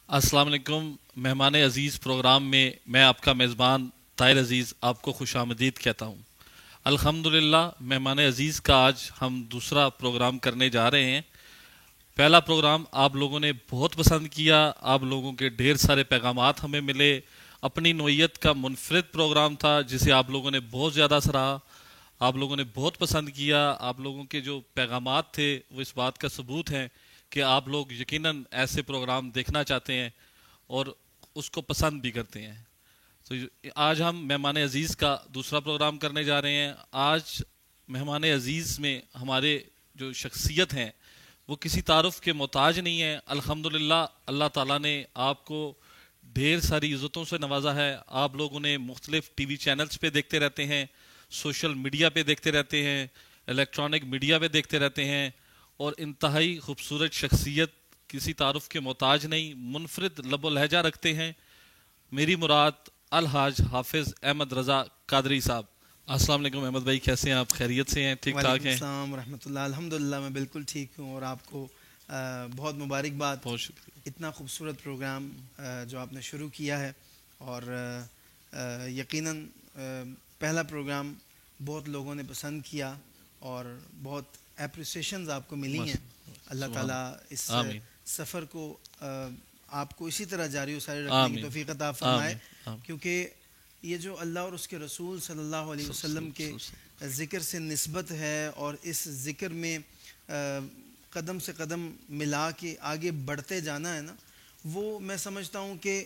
السلام علیکم مہمان عزیز پروگرام میں آپ کا میزبان طاہر عزیز آپ کو خوش آمدید کہتا ہوں. الحمدللہ مہمان عزیز کا آج ہم دوسرا پروگرام کرنے جا رہے ہیں. پہلا پروگرام آپ لوگوں نے بہت پسند کیا, آپ لوگوں کے ڈھیر سارے پیغامات ہمیں ملے. اپنی نوعیت کا منفرد پروگرام تھا جسے آپ لوگوں نے بہت زیادہ سراہا, آپ لوگوں نے بہت پسند کیا. آپ لوگوں کے جو پیغامات تھے وہ اس بات کا ثبوت ہیں کہ آپ لوگ یقیناً ایسے پروگرام دیکھنا چاہتے ہیں اور اس کو پسند بھی کرتے ہیں. تو آج ہم مہمان عزیز کا دوسرا پروگرام کرنے جا رہے ہیں. آج مہمان عزیز میں ہمارے جو شخصیت ہیں وہ کسی تعارف کے محتاج نہیں ہیں. الحمدللہ اللہ تعالیٰ نے آپ کو ڈھیر ساری عزتوں سے نوازا ہے. آپ لوگ انہیں مختلف ٹی وی چینلز پہ دیکھتے رہتے ہیں, سوشل میڈیا پہ دیکھتے رہتے ہیں, الیکٹرانک میڈیا پہ دیکھتے رہتے ہیں, اور انتہائی خوبصورت شخصیت, کسی تعارف کے محتاج نہیں, منفرد لب و لہجہ رکھتے ہیں. میری مراد الحاج حافظ احمد رضا قادری صاحب. السلام علیکم احمد بھائی, کیسے ہیں آپ؟ خیریت سے ہیں؟ ٹھیک ٹھاک وعلیکم ہیں؟ السلام ورحمۃ اللہ. الحمدللہ میں بالکل ٹھیک ہوں, اور آپ کو بہت مبارکباد. بہت شکریہ. اتنا خوبصورت پروگرام جو آپ نے شروع کیا ہے, اور یقیناً پہلا پروگرام بہت لوگوں نے پسند کیا اور بہت اپریسیشنز آپ کو ملی ہیں. اللہ تعالیٰ اس آمین سفر کو آپ کو اسی طرح جاری و ساری رکھنے کی آمین توفیق عطا فرمائے, آمین. کیونکہ یہ جو اللہ اور اس کے رسول صلی اللہ علیہ وسلم کے ذکر سے نسبت ہے, اور اس ذکر میں قدم سے قدم ملا کے آگے بڑھتے جانا ہے نا, وہ میں سمجھتا ہوں کہ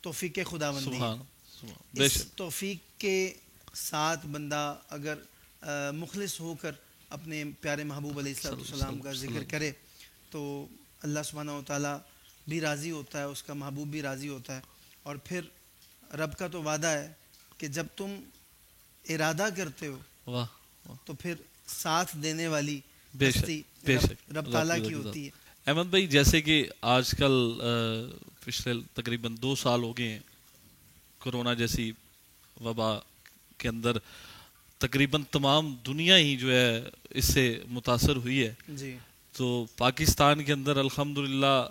توفیق خداوندی ہے. اس توفیق کے ساتھ بندہ اگر مخلص ہو کر اپنے پیارے محبوب علیہ الصلوۃ والسلام کا ذکر کرے تو اللہ سبحانہ و تعالیٰ بھی راضی ہوتا ہے, اس کا محبوب بھی راضی ہوتا ہے. اور پھر رب کا تو وعدہ ہے کہ جب تم ارادہ کرتے ہو واہ تو پھر ساتھ دینے والی بے شک ہستی بے شک رب تعالیٰ کی ہوتی ہے. احمد بھائی, جیسے کہ آج کل پچھلے تقریباً 2 سال ہو گئے ہیں کورونا جیسی وبا کے اندر, تقریباً تمام دنیا ہی جو ہے اس سے متاثر ہوئی ہے. جی تو پاکستان کے اندر الحمدللہ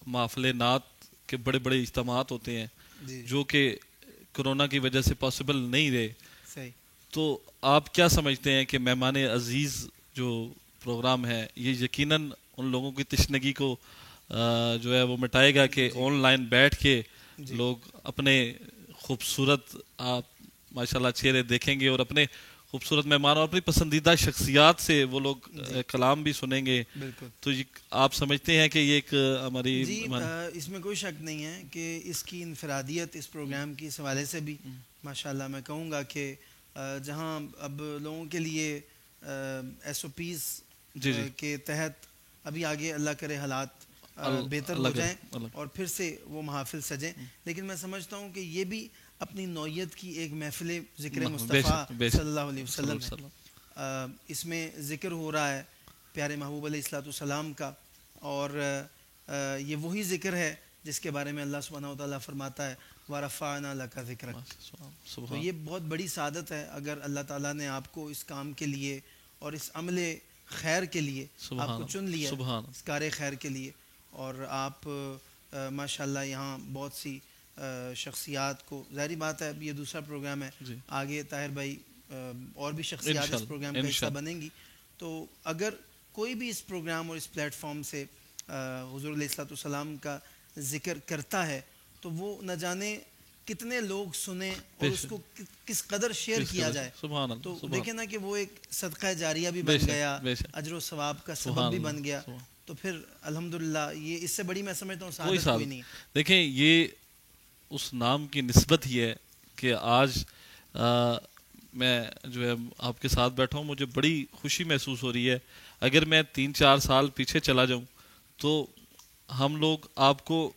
محفل نعت کے بڑے بڑے اجتماعات ہوتے ہیں جی جو کہ کرونا کی وجہ سے پاسبل نہیں رہے. صحیح. تو آپ کیا سمجھتے ہیں کہ مہمان عزیز جو پروگرام ہے یہ یقیناً ان لوگوں کی تشنگی کو جو ہے وہ مٹائے گا کہ آن لائن بیٹھ کے لوگ اپنے خوبصورت ماشاءاللہ چہرے دیکھیں گے اور اپنے خوبصورت مہمانوں اور اپنی پسندیدہ شخصیات سے وہ لوگ کلام بھی سنیں گے. بالکل. تو آپ سمجھتے ہیں کہ یہ ایک ہماری جی اس میں کوئی شک نہیں ہے کہ اس کی انفرادیت اس پروگرام کی اس حوالے سے بھی ماشاءاللہ میں کہوں گا کہ جہاں اب لوگوں کے لیے ایس او پیز کے تحت ابھی آگے اللہ کرے حالات بہتر ہو جائیں اور پھر سے وہ محافل سجیں, لیکن میں سمجھتا ہوں کہ یہ بھی اپنی نوعیت کی ایک محفل ذکر مصطفیٰ صلی اللہ علیہ وسلم ہے. اس میں ذکر ہو رہا ہے پیارے محبوب علیہ الصلوۃ والسلام کا, اور یہ وہی ذکر ہے جس کے بارے میں اللہ سبحانہ و تعالیٰ فرماتا ہے وَرَفَعْنَا لَكَ ذِكْرَكَ. تو یہ بہت بڑی سعادت ہے اگر اللہ تعالیٰ نے آپ کو اس کام کے لیے اور اس عمل خیر کے لیے آپ کو چن لیا, اس کار خیر کے لیے, اور آپ ماشاءاللہ یہاں بہت سی شخصیات کو, ظاہری بات ہے اب یہ دوسرا پروگرام ہے, آگے طاہر بھائی اور بھی شخصیات اس پروگرام کا حصہ بنیں گی. تو اگر کوئی بھی اس پروگرام اور اس پلیٹ فارم سے حضور علیہ الصلوۃ والسلام کا ذکر کرتا ہے تو وہ نہ جانے کتنے لوگ سنیں اور اس کو کس قدر شیئر کیا جائے. تو دیکھیں نا کہ وہ ایک صدقہ جاریہ بھی بن گیا, اجر و ثواب کا سبب بھی بن گیا. تو پھر الحمدللہ یہ اس سے بڑی میں سمجھتا ہوں سعادت کوئی نہیں. دیکھیں یہ اس نام کی نسبت ہی ہے کہ آج میں جو ہے آپ کے ساتھ بیٹھا ہوں, مجھے بڑی خوشی محسوس ہو رہی ہے. اگر میں 3-4 سال پیچھے چلا جاؤں تو ہم لوگ آپ کو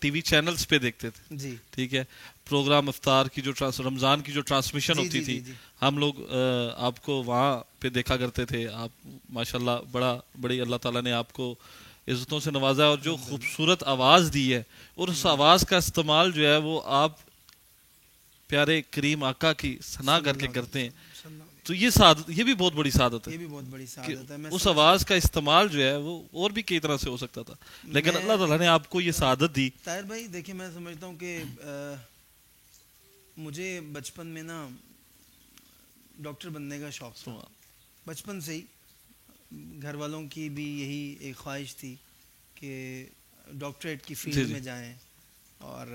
ٹی وی چینلز پہ دیکھتے تھے. جی ٹھیک ہے, پروگرام افطار کی جو رمضان کی جو ٹرانسمیشن ہوتی تھی ہم لوگ آپ کو وہاں پہ دیکھا کرتے تھے. آپ ماشاءاللہ بڑی اللہ تعالیٰ نے آپ کو عزتوں سے نوازا اور جو خوبصورت آواز دی ہے, اور اس آواز کا استعمال جو ہے وہ آپ پیارے کریم آقا کی ثنا کر کے کرتے ہیں. تو یہ سعادت، یہ بھی بہت بڑی سعادت ہے، یہ بھی بہت بڑی سعادت ہے. میں اس آواز کا استعمال جو ہے وہ اور بھی کئی طرح سے ہو سکتا تھا، لیکن اللہ تعالیٰ نے آپ کو یہ سعادت دی. طاہر بھائی دیکھیں، میں سمجھتا ہوں کہ مجھے بچپن میں نا ڈاکٹر بننے کا شوق تھا، بچپن سے ہی. گھر والوں کی بھی یہی ایک خواہش تھی کہ ڈاکٹریٹ کی فیلڈ میں جائیں، اور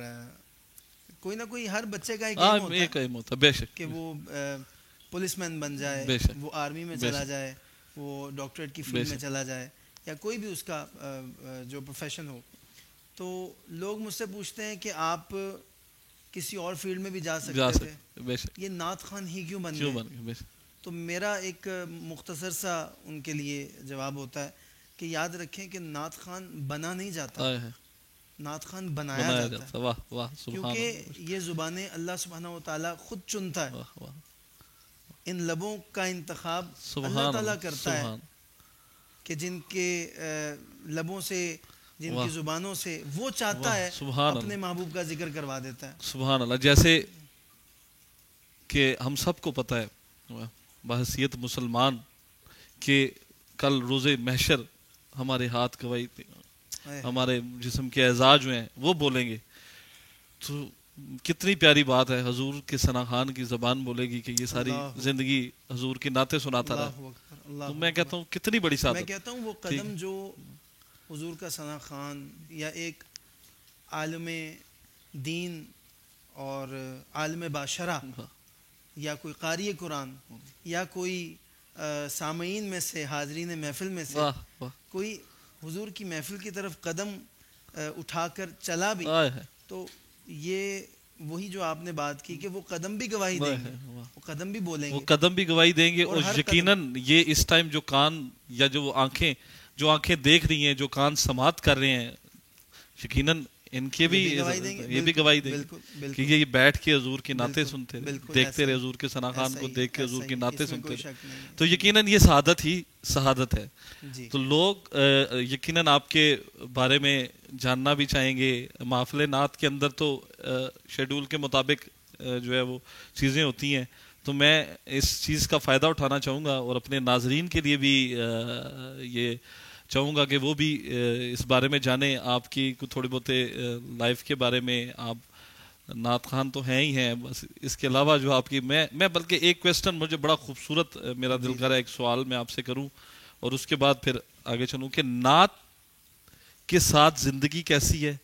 کوئی نہ کوئی ہر بچے کا ایک ایم ہوتا ہے بے شک کہ وہ پولیس مین بن جائے، وہ آرمی میں چلا جائے، وہ ڈاکٹریٹ کی فیلڈ میں چلا جائے، یا کوئی بھی اس کا جو پروفیشن ہو. تو لوگ مجھ سے پوچھتے ہیں کہ آپ کسی اور فیلڈ میں بھی جا سکتے تھے، یہ نعت خوان ہی کیوں بن گئے؟ تو میرا ایک مختصر سا ان کے لیے جواب ہوتا ہے کہ یاد رکھیں کہ نعت خوان بنا نہیں جاتا، نعت خوان بنایا جاتا ہے، کیونکہ یہ زبانیں اللہ سبحانہ و تعالیٰ خود چنتا ہے. ان لبوں کا انتخاب اللہ تعالیٰ کرتا ہے کہ جن کے لبوں سے، جن کی زبانوں سے وہ چاہتا ہے اپنے محبوب کا ذکر کروا دیتا ہے. سبحان اللہ. جیسے کہ ہم سب کو پتہ ہے بحیثیت مسلمان کہ کل روز محشر ہمارے ہاتھ گواہی، ہمارے جسم کے اعضاء جو ہیں وہ بولیں گے. تو کتنی پیاری بات ہے، حضور کے ثنا خوان کی زبان بولے گی کہ یہ ساری زندگی حضور کی نعتیں سناتا رہا. تو میں کہتا ہوں کتنی بڑی سعادت. میں کہتا ہوں وہ قدم جو حضور کا ثنا خوان یا ایک عالم دین اور عالم باشرہ یا کوئی قاری قرآن یا کوئی سامعین میں سے، حاضرین محفل میں سے کوئی حضور کی محفل کی طرف قدم اٹھا کر چلا بھی، تو یہ وہی جو آپ نے بات کی کہ وہ قدم بھی گواہی دیں گے، وہ قدم بھی بولیں گے، وہ قدم بھی گواہی دیں گے. اور یقیناً یہ اس ٹائم جو کان یا جو آنکھیں دیکھ رہی ہیں، جو کان سماعت کر رہے ہیں، یقیناً ان کے بھی یہ بھی گواہی دیں گے کہ یہ بیٹھ کے حضور کی نعتیں سنتے رہے، دیکھتے رہے حضور کے ثنا خوان کو، دیکھ کے حضور کی نعتیں سنتے رہے. تو یقیناً یہ سعادت ہی سعادت ہے. تو لوگ یقیناً آپ کے بارے میں جاننا بھی چاہیں گے. محفل نعت کے اندر تو شیڈول کے مطابق جو ہے وہ چیزیں ہوتی ہیں، تو میں اس چیز کا فائدہ اٹھانا چاہوں گا اور اپنے ناظرین کے لیے بھی یہ چاہوں گا کہ وہ بھی اس بارے میں جانیں. آپ کی تھوڑی بہت لائف کے بارے میں، آپ نعت خوان تو ہیں ہی ہیں، بس اس کے علاوہ جو آپ کی میں بلکہ ایک کویسچن مجھے بڑا خوبصورت میرا دل کر رہا ہے، ایک سوال میں آپ سے کروں اور اس کے بعد پھر آگے چلوں کہ نعت کے ساتھ زندگی کیسی ہے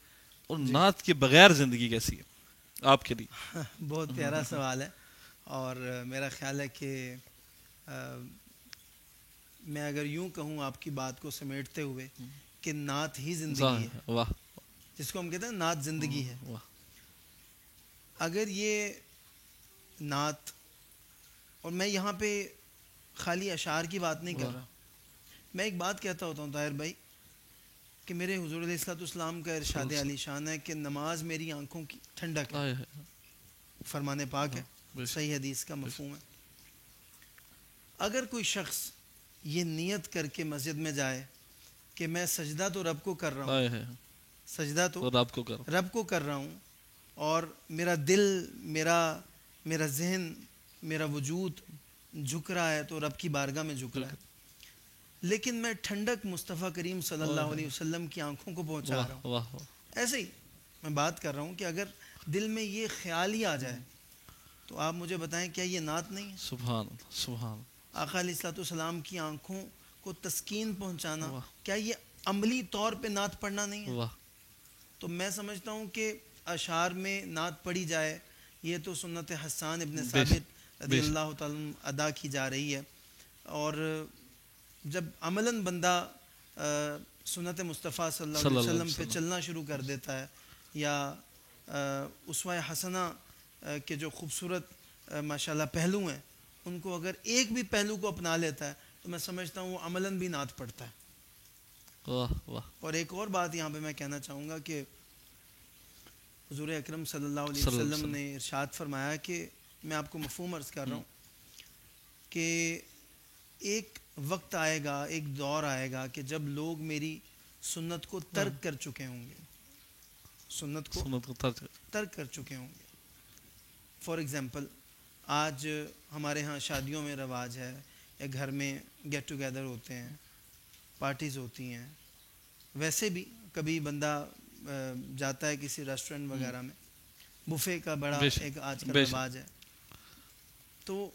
اور نعت کے بغیر زندگی کیسی ہے آپ کے لیے؟ بہت پیارا سوال ہے، اور میرا خیال ہے کہ میں اگر یوں کہوں آپ کی بات کو سمیٹتے ہوئے کہ نعت ہی زندگی ہے، جس کو ہم کہتے ہیں نعت زندگی ہے. اگر یہ نعت، اور میں یہاں پہ خالی اشعار کی بات نہیں کر رہا، میں ایک بات کہتا ہوتا ہوں طاہر بھائی کہ میرے حضور علیہ الصلوۃ والسلام کا ارشاد عالی شان ہے کہ نماز میری آنکھوں کی ٹھنڈک ہے، فرمان پاک ہے، صحیح حدیث کا مفہوم ہے. اگر کوئی شخص یہ نیت کر کے مسجد میں جائے کہ میں سجدہ تو رب کو کر رہا ہوں، سجدہ تو رب کو کر رہا ہوں، اور میرا دل، میرا ذہن، میرا وجود جھک رہا ہے تو رب کی بارگاہ میں جھک رہا ہے، لیکن میں ٹھنڈک مصطفیٰ کریم صلی اللہ علیہ وسلم کی آنکھوں کو پہنچا رہا ہوں. ایسے ہی میں بات کر رہا ہوں کہ اگر دل میں یہ خیال ہی آ جائے تو آپ مجھے بتائیں کیا یہ نعت نہیں ہے؟ سبحان اللہ، سبحان اللہ. آقا علیہ الصلوۃ والسلام کی آنکھوں کو تسکین پہنچانا، کیا یہ عملی طور پہ نعت پڑھنا نہیں ہے؟ تو میں سمجھتا ہوں کہ اشعار میں نعت پڑھی جائے، یہ تو سنت حسان ابن ثابت رضی اللہ تعالیٰ ادا کی جا رہی ہے. اور جب عملاً بندہ سنت مصطفیٰ صلی اللہ علیہ وسلم پہ چلنا شروع کر دیتا ہے، یا اسوہ حسنہ کے جو خوبصورت ماشاءاللہ پہلو ہیں ان کو اگر ایک بھی پہلو کو اپنا لیتا ہے تو میں سمجھتا ہوں وہ عملاً بھی نعت پڑھتا ہے. اور ایک اور بات یہاں پہ میں کہنا چاہوں گا کہ حضور اکرم صلی اللہ علیہ وسلم نے ارشاد فرمایا کہ میں آپ کو مفہوم عرض کر رہا ہوں کہ ایک وقت آئے گا، ایک دور آئے گا کہ جب لوگ میری سنت کو ترک کر چکے ہوں گے، سنت کو ترک کر چکے ہوں گے. فار ایگزامپل آج ہمارے ہاں شادیوں میں رواج ہے یا گھر میں گیٹ ٹوگیدر ہوتے ہیں، پارٹیز ہوتی ہیں، ویسے بھی کبھی بندہ جاتا ہے کسی ریسٹورنٹ وغیرہ میں، بفے کا بڑا ایک آج کل رواج ہے، تو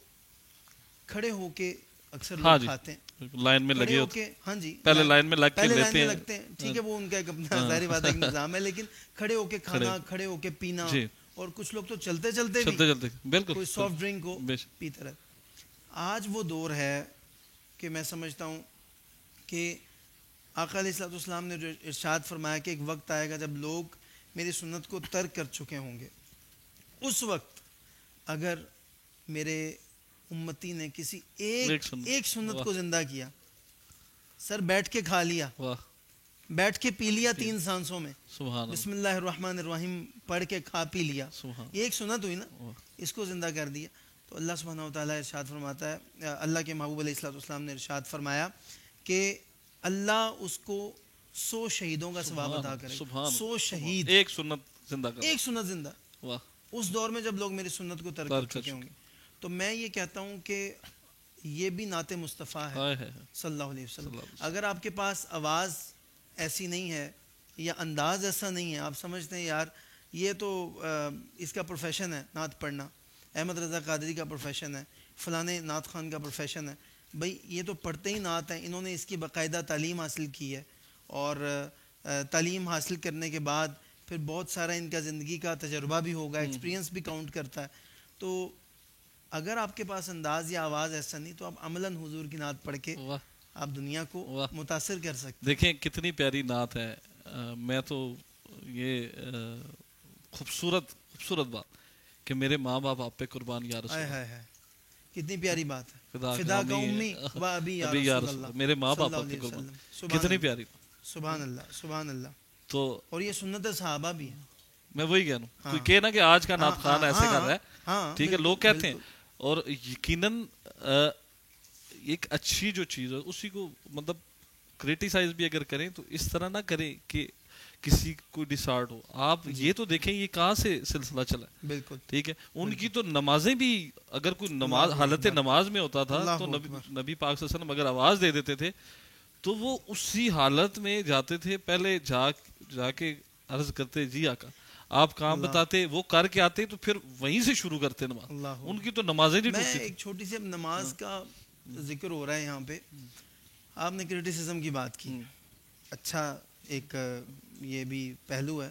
کھڑے ہو کے اکثر لوگ کھاتے ہیں، لائن میں لگے ہوتے ہیں، ہاں جی پہلے لائن میں لگتے ہیں، ٹھیک ہے وہ ان کا ایک اپنا ظاہری بات ایک نظام ہے، لیکن کھڑے ہو کے کھانا، کھڑے ہو کے پینا، اور کچھ لوگ تو چلتے چلتے بالکل کوئی سافٹ ڈرنک کو پیتا رہتا۔ آج وہ دور ہے کہ میں سمجھتا ہوں کہ آقا علیہ الصلوۃ والسلام نے جو ارشاد فرمایا کہ ایک وقت آئے گا جب لوگ میری سنت کو ترک کر چکے ہوں گے، اس وقت اگر میرے امتی نے کسی ایک سنت کو زندہ کیا، سر بیٹھ کے کھا لیا، بیٹھ کے پی لیا 3 سانسوں میں، بسم اللہ الرحمن الرحیم پڑھ کے کھا پی لیا، یہ ایک سنت ہوئی نا، اس کو زندہ کر دیا، تو اللہ سبحانہ وتعالیٰ ارشاد فرماتا ہے، اللہ کے محبوب علیہ الصلوۃ والسلام نے ارشاد فرمایا کہ اللہ اس کو 100 شہیدوں کا ثواب عطا کرے، 100 شہید، ایک سنت زندہ، اس دور میں جب لوگ میری سنت کو ترک کر چکے ہوں گے۔ تو میں یہ کہتا ہوں کہ یہ بھی نعت مصطفیٰ ہے صلی اللہ علیہ وسلم۔ اگر آپ کے پاس آواز ایسی نہیں ہے یا انداز ایسا نہیں ہے، آپ سمجھتے ہیں یار یہ تو اس کا پروفیشن ہے نعت پڑھنا، احمد رضا قادری کا پروفیشن ہے، فلانے نعت خان کا پروفیشن ہے، بھئی یہ تو پڑھتے ہی نعت ہیں، انہوں نے اس کی باقاعدہ تعلیم حاصل کی ہے، اور تعلیم حاصل کرنے کے بعد پھر بہت سارا ان کا زندگی کا تجربہ بھی ہوگا، ایکسپیرینس بھی کاؤنٹ کرتا ہے، تو اگر آپ کے پاس انداز یا آواز ایسا نہیں تو آپ عملاً حضور کی نعت پڑھ کے آپ دنیا کو متاثر کر سکتے۔ دیکھیں کتنی پیاری نعت ہے، میں تو یہ خوبصورت بات کہ میرے ماں باپ آپ پہ قربان یا رسول اللہ، کتنی پیاری بات ہے، فدا کا امی و ابی یا رسول اللہ، میرے ماں باپ آپ پہ قربان، کتنی پیاری، سبحان اللہ سبحان اللہ۔ تو اور یہ سنت صحابہ بھی ہے، میں وہی کہہ رہا ہوں، کوئی کہے نا کہ آج کا نعت خوان ایسے کر رہا ہے، ٹھیک ہے لوگ کہتے ہیں، اور یقیناً ایک اچھی جو چیز ہے اسی کو مطلب کریٹیسائز بھی اگر کریں تو اس طرح نہ کریں کہ کسی کو ڈسارٹ ہو، آپ یہ تو دیکھیں یہ کہاں سے سلسلہ چلا ہے، بالکل ٹھیک ہے، ان کی تو نمازیں بھی اگر کوئی نماز حالت نماز میں ہوتا تھا تو نبی پاک صلی اللہ علیہ وسلم اگر آواز دے دیتے تھے تو وہ اسی حالت میں جاتے تھے، پہلے جا کے عرض کرتے جی آقا آپ کام بتاتے، وہ کر کے آتے تو پھر وہیں سے شروع کرتے نماز، ان کی تو نمازیں نہیں ٹوٹتی۔ میں ایک چھوٹی سی نماز کا ذکر ہو رہا ہے یہاں پہ، آپ نے کریٹیسزم کی بات کی، اچھا ایک یہ بھی پہلو ہے،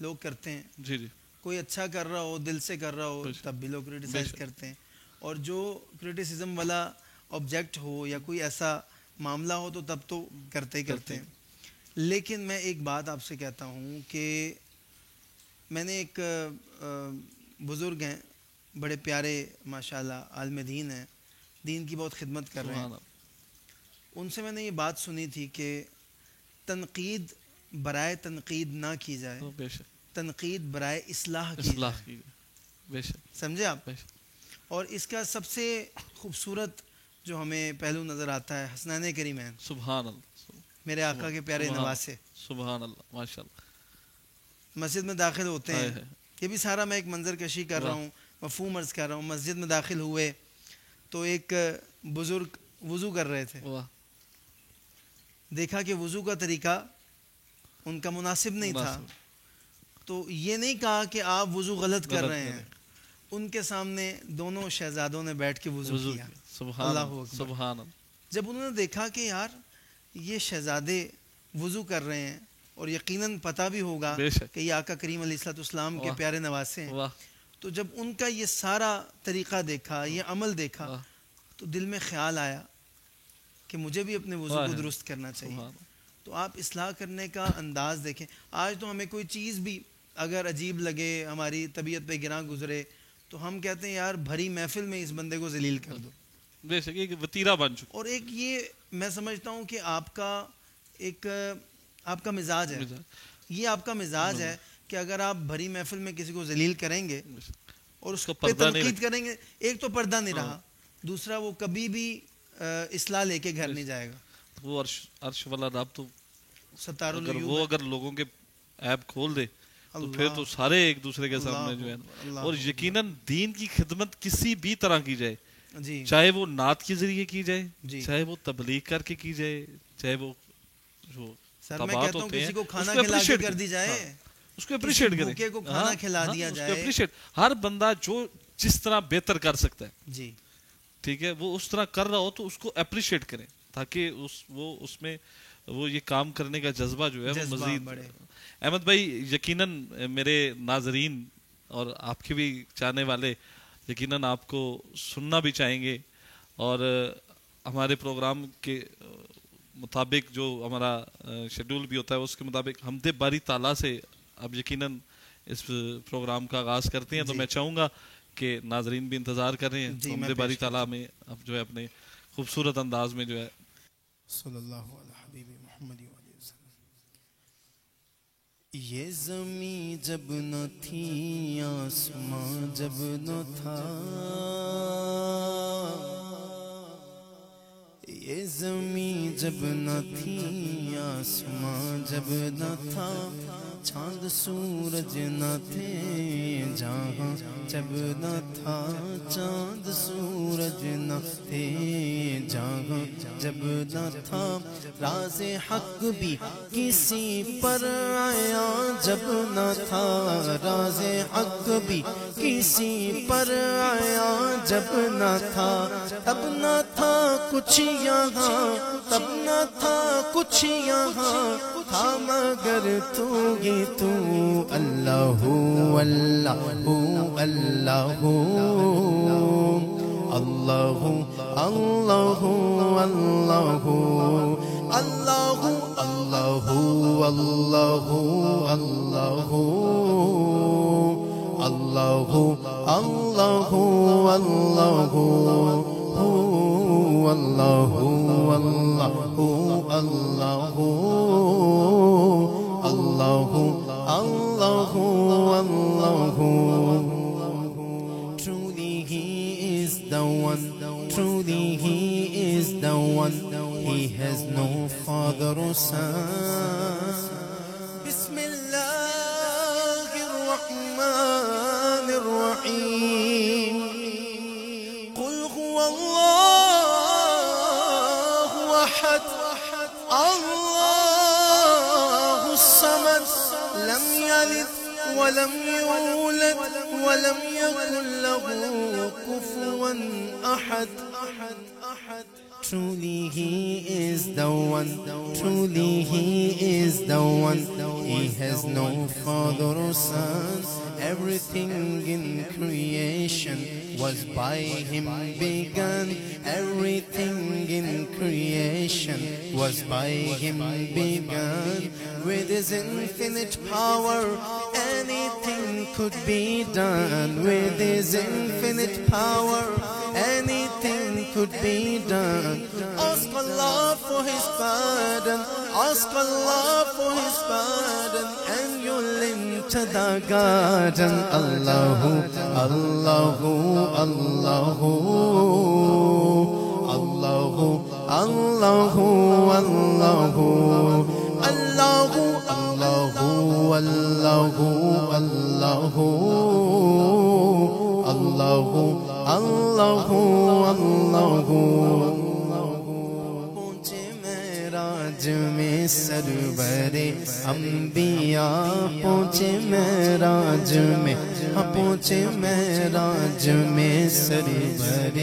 لوگ کرتے ہیں، جی جی، کوئی اچھا کر رہا ہو دل سے کر رہا ہو تب بھی لوگ کریٹیسائز کرتے ہیں، اور جو کریٹیسزم والا آبجیکٹ ہو یا کوئی ایسا معاملہ ہو تو تب تو کرتے ہی کرتے ہیں۔ لیکن میں ایک بات آپ سے کہتا ہوں کہ میں نے ایک بزرگ ہیں بڑے پیارے ماشاءاللہ عالم دین ہیں، دین کی بہت خدمت کر رہے ہیں، ان سے میں نے یہ بات سنی تھی کہ تنقید برائے تنقید نہ کی جائے، تنقید برائے اصلاح کی جائے، سمجھے آپ؟ اور اس کا سب سے خوبصورت جو ہمیں پہلو نظر آتا ہے حسنین کریمین، سبحان اللہ، میرے آقا کے پیارے نواسے، سبحان اللہ ماشاءاللہ، مسجد میں داخل ہوتے ہیں، یہ بھی سارا میں ایک منظر کشی کر رہا ہوں، مفہوم عرض کر رہا ہوں، مسجد میں داخل ہوئے تو ایک بزرگ وضو کر رہے تھے، دیکھا کہ وضو کا طریقہ ان کا مناسب نہیں تھا، تو یہ نہیں کہا کہ آپ وضو غلط کر رہے ہیں، ان کے سامنے دونوں شہزادوں نے بیٹھ کے وضو کیا، اللہ اکبر۔ جب انہوں نے دیکھا کہ یار یہ شہزادے وضو کر رہے ہیں اور یقیناً پتہ بھی ہوگا کہ یہ آقا کریم علیہ الصلوۃ والسلام کے پیارے نواسے ہیں، تو جب ان کا یہ سارا طریقہ دیکھا، یہ عمل دیکھا، تو دل میں خیال آیا کہ مجھے بھی اپنے وضو کو درست کرنا چاہیے۔ تو آپ اصلاح کرنے کا انداز دیکھیں، آج تو ہمیں کوئی چیز بھی اگر عجیب لگے، ہماری طبیعت پہ گراں گزرے، تو ہم کہتے ہیں یار بھری محفل میں اس بندے کو ذلیل کر دو، بے شک ایک وتیرہ بن چکا۔ اور ایک یہ میں سمجھتا ہوں کہ آپ کا مزاج ہے، یہ آپ کا مزاج ہے کہ اگر آپ بھری محفل میں کسی کو ذلیل کریں گے اور اس پہ تنقید کریں گے، ایک تو پردہ نہیں رہا، دوسرا وہ کبھی بھی اصلاح لے کے گھر نہیں جائے گا۔ وہ عرش والا رب تو ستار وہ اگر لوگوں کے عیب کھول دے تو پھر تو سارے ایک دوسرے کے سامنے جو ہے. اور یقیناً دین کی خدمت کسی بھی طرح کی جائے, چاہے وہ نعت کے ذریعے کی جائے, چاہے وہ تبلیغ کر کے کی جائے, چاہے وہ جو تبات ہوتے ہیں اس کو اپریشیٹ کریں, ہر بندہ جو جس طرح بہتر کر سکتا ہے جی ٹھیک ہے وہ اس طرح کر رہا ہو تو اس کو اپریشیٹ کریں تاکہ وہ اس میں وہ یہ کام کرنے کا جذبہ جو ہے وہ مزید بڑھے. احمد بھائی یقیناً میرے ناظرین اور آپ کے بھی چاہنے والے یقیناً آپ کو سننا بھی چاہیں گے, اور ہمارے پروگرام کے مطابق جو ہمارا شیڈول بھی ہوتا ہے اس کے مطابق حمد باری تعالیٰ سے اب یقیناً اس پروگرام کا آغاز کرتے ہیں. تو میں چاہوں گا کہ ناظرین بھی انتظار کر رہے ہیں حمد باری تعالیٰ میں اب جو ہے اپنے خوبصورت انداز میں جو ہے صلی اللہ علیہ حبیب محمد علیہ وسلم. یہ زمین جب نہ تھی آسمان جب نہ تھا, یہ زمین جب نہ تھی آسمان جب نہ تھا, چاند سورج نہ تھے جہاں جب نہ تھا, چاند سورج نہ تھے جہاں جب نہ تھا, راز حق بھی کسی پر آیا جب نہ تھا, راز حق بھی کسی پر آیا جب نہ تھا, تب نہ تھا کچھ یہاں تب نہ تھا کچھ یہاں, تھا مگر تو گی تو اللہ اللہ اللہ اللہ اللہ اللہ اللہ اللہ اللہ اللہ اللہ اللہ اللہ Allah, Allah. Truly He is the one, truly He is the one, He has no father or son. Bismillahirrahmanirrahim. Qul huwa Allahu ahad, Allahu samad, lam yalid ولم يولد ولم يكن له كفوا أحد. Truly He is the one, truly He is the one, He has no father or son. Everything in creation was by Him begun. Everything in creation was by Him begun. With His infinite power, anything could be done. With His infinite power, anything could be done. Ask Allah for His pardon, ask Allah for His pardon, and you'll enter the garden. Allahu, Allahu, Allahu, Allahu, Allahu, Allahu, Allahu, Allahu, Allahu, Allahu, Allahu, Allahu, Allahu. پہنچے معراج میں سرورِ انبیاء, پہنچے معراج میں, پہنچے معراج میں سرورِ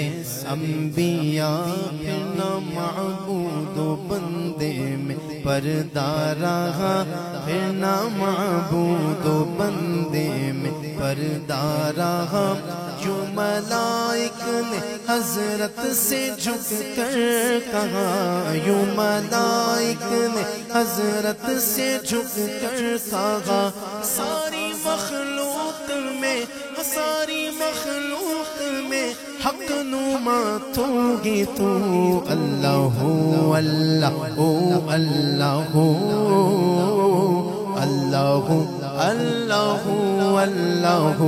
انبیاء. پھر نہ معبود و بندے میں پردہ رہا, پھر نہ معبود و بندے میں پردہ رہا. جو ملائک نے حضرت سے جھک کر کہا, یوں ملائک نے حضرت سے جھک کر کہا, ساری مخلوق میں, ساری مخلوق میں حق نما تو گی تو. اللہ اللہ اللہ اللہ اللہ اللہ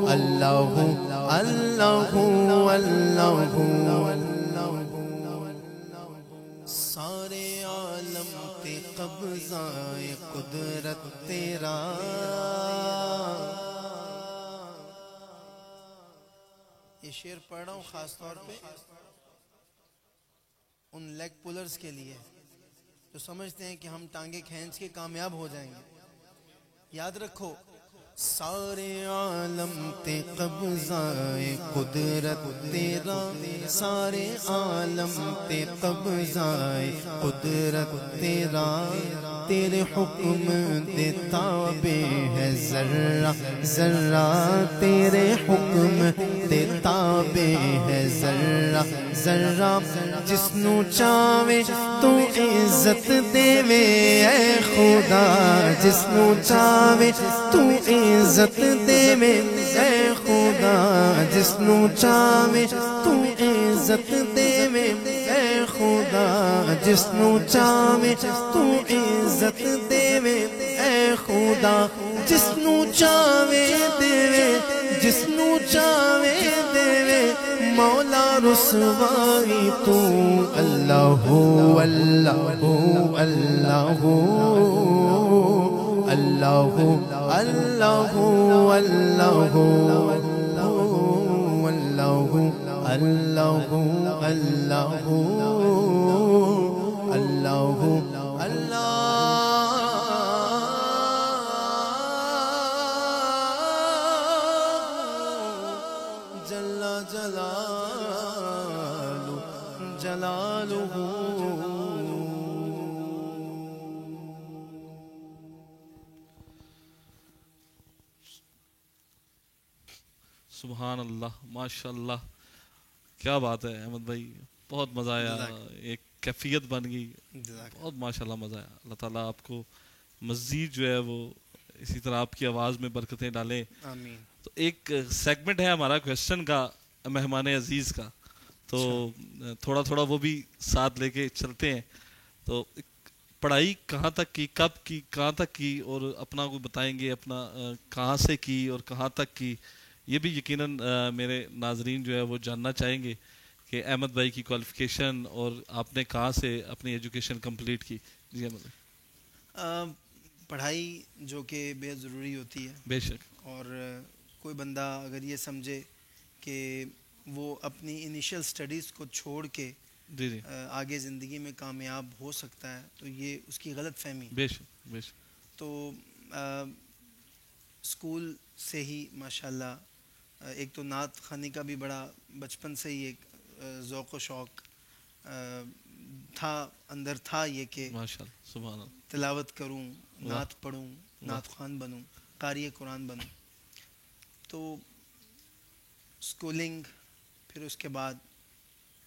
Allah, Allah, Allah, Allah, Allah, Allah. سارے عالم تے قبضہ قدرت تیرا. یہ شعر پڑھ رہا ہوں خاص طور پہ ان لیگ پولرز کے لیے جو سمجھتے ہیں کہ ہم ٹانگیں کھینچ کے کامیاب ہو جائیں گے. یاد رکھو سارے عالم تے قبضہ قدرت تیرا. سارے عالم تے قبضہ قدرت تیرا. تیرے حکم دے تابع ہے ذرہ ذرہ. تیرے حکم دے تابع ہے ذرہ ذرہ. جس نو چاہے تو عزت دے اے خدا. جس نو چاہے تو عزت دے اے خدا. جس نو چاہے تو عزت دے اے خدا. جس نو چاہے تو عزت دے اے خدا. جس نو چاہے دے جس نو چاہے دے مولا رسوائی تو. اللہ اللہ اللہ اللہ اللہ اللہ اللہ اللہ اللہ جل جلالہ جلالہ. سبحان اللہ ماشاء اللہ کیا بات ہے احمد بھائی. بہت مزہ آیا. ایک کیفیت بن گئی. بہت ماشاء اللہ مزہ آیا. اللہ تعالیٰ آپ کو مزید جو ہے وہ اسی طرح آپ کی آواز میں برکتیں ڈالیں. آمین. تو ایک سیگمنٹ ہے ہمارا کویسچن کا مہمان عزیز کا, تو تھوڑا تھوڑا وہ بھی ساتھ لے کے چلتے ہیں. تو پڑھائی کہاں تک کی, کب کی, کہاں تک کی, اور اپنا کوئی بتائیں گے اپنا کہاں سے کی اور کہاں تک کی. یہ بھی یقیناً میرے ناظرین جو ہے وہ جاننا چاہیں گے کہ احمد بھائی کی کوالیفیکیشن اور آپ نے کہاں سے اپنی ایجوکیشن کمپلیٹ کی. جی احمد بھائی. پڑھائی جو کہ بے ضروری ہوتی ہے بے شک, اور کوئی بندہ اگر یہ سمجھے کہ وہ اپنی انیشل سٹڈیز کو چھوڑ کے جی جی آگے زندگی میں کامیاب ہو سکتا ہے تو یہ اس کی غلط فہمی. بے شک بے شک. تو اسکول سے ہی ماشاءاللہ ایک تو نعت خوانی کا بھی بڑا بچپن سے ہی ایک ذوق و شوق تھا, اندر تھا یہ کہ ماشاءاللہ سبحان اللہ تلاوت کروں, نعت پڑھوں, نعت خوان بنوں, قاری قرآن بنوں. تو اسکولنگ, پھر اس کے بعد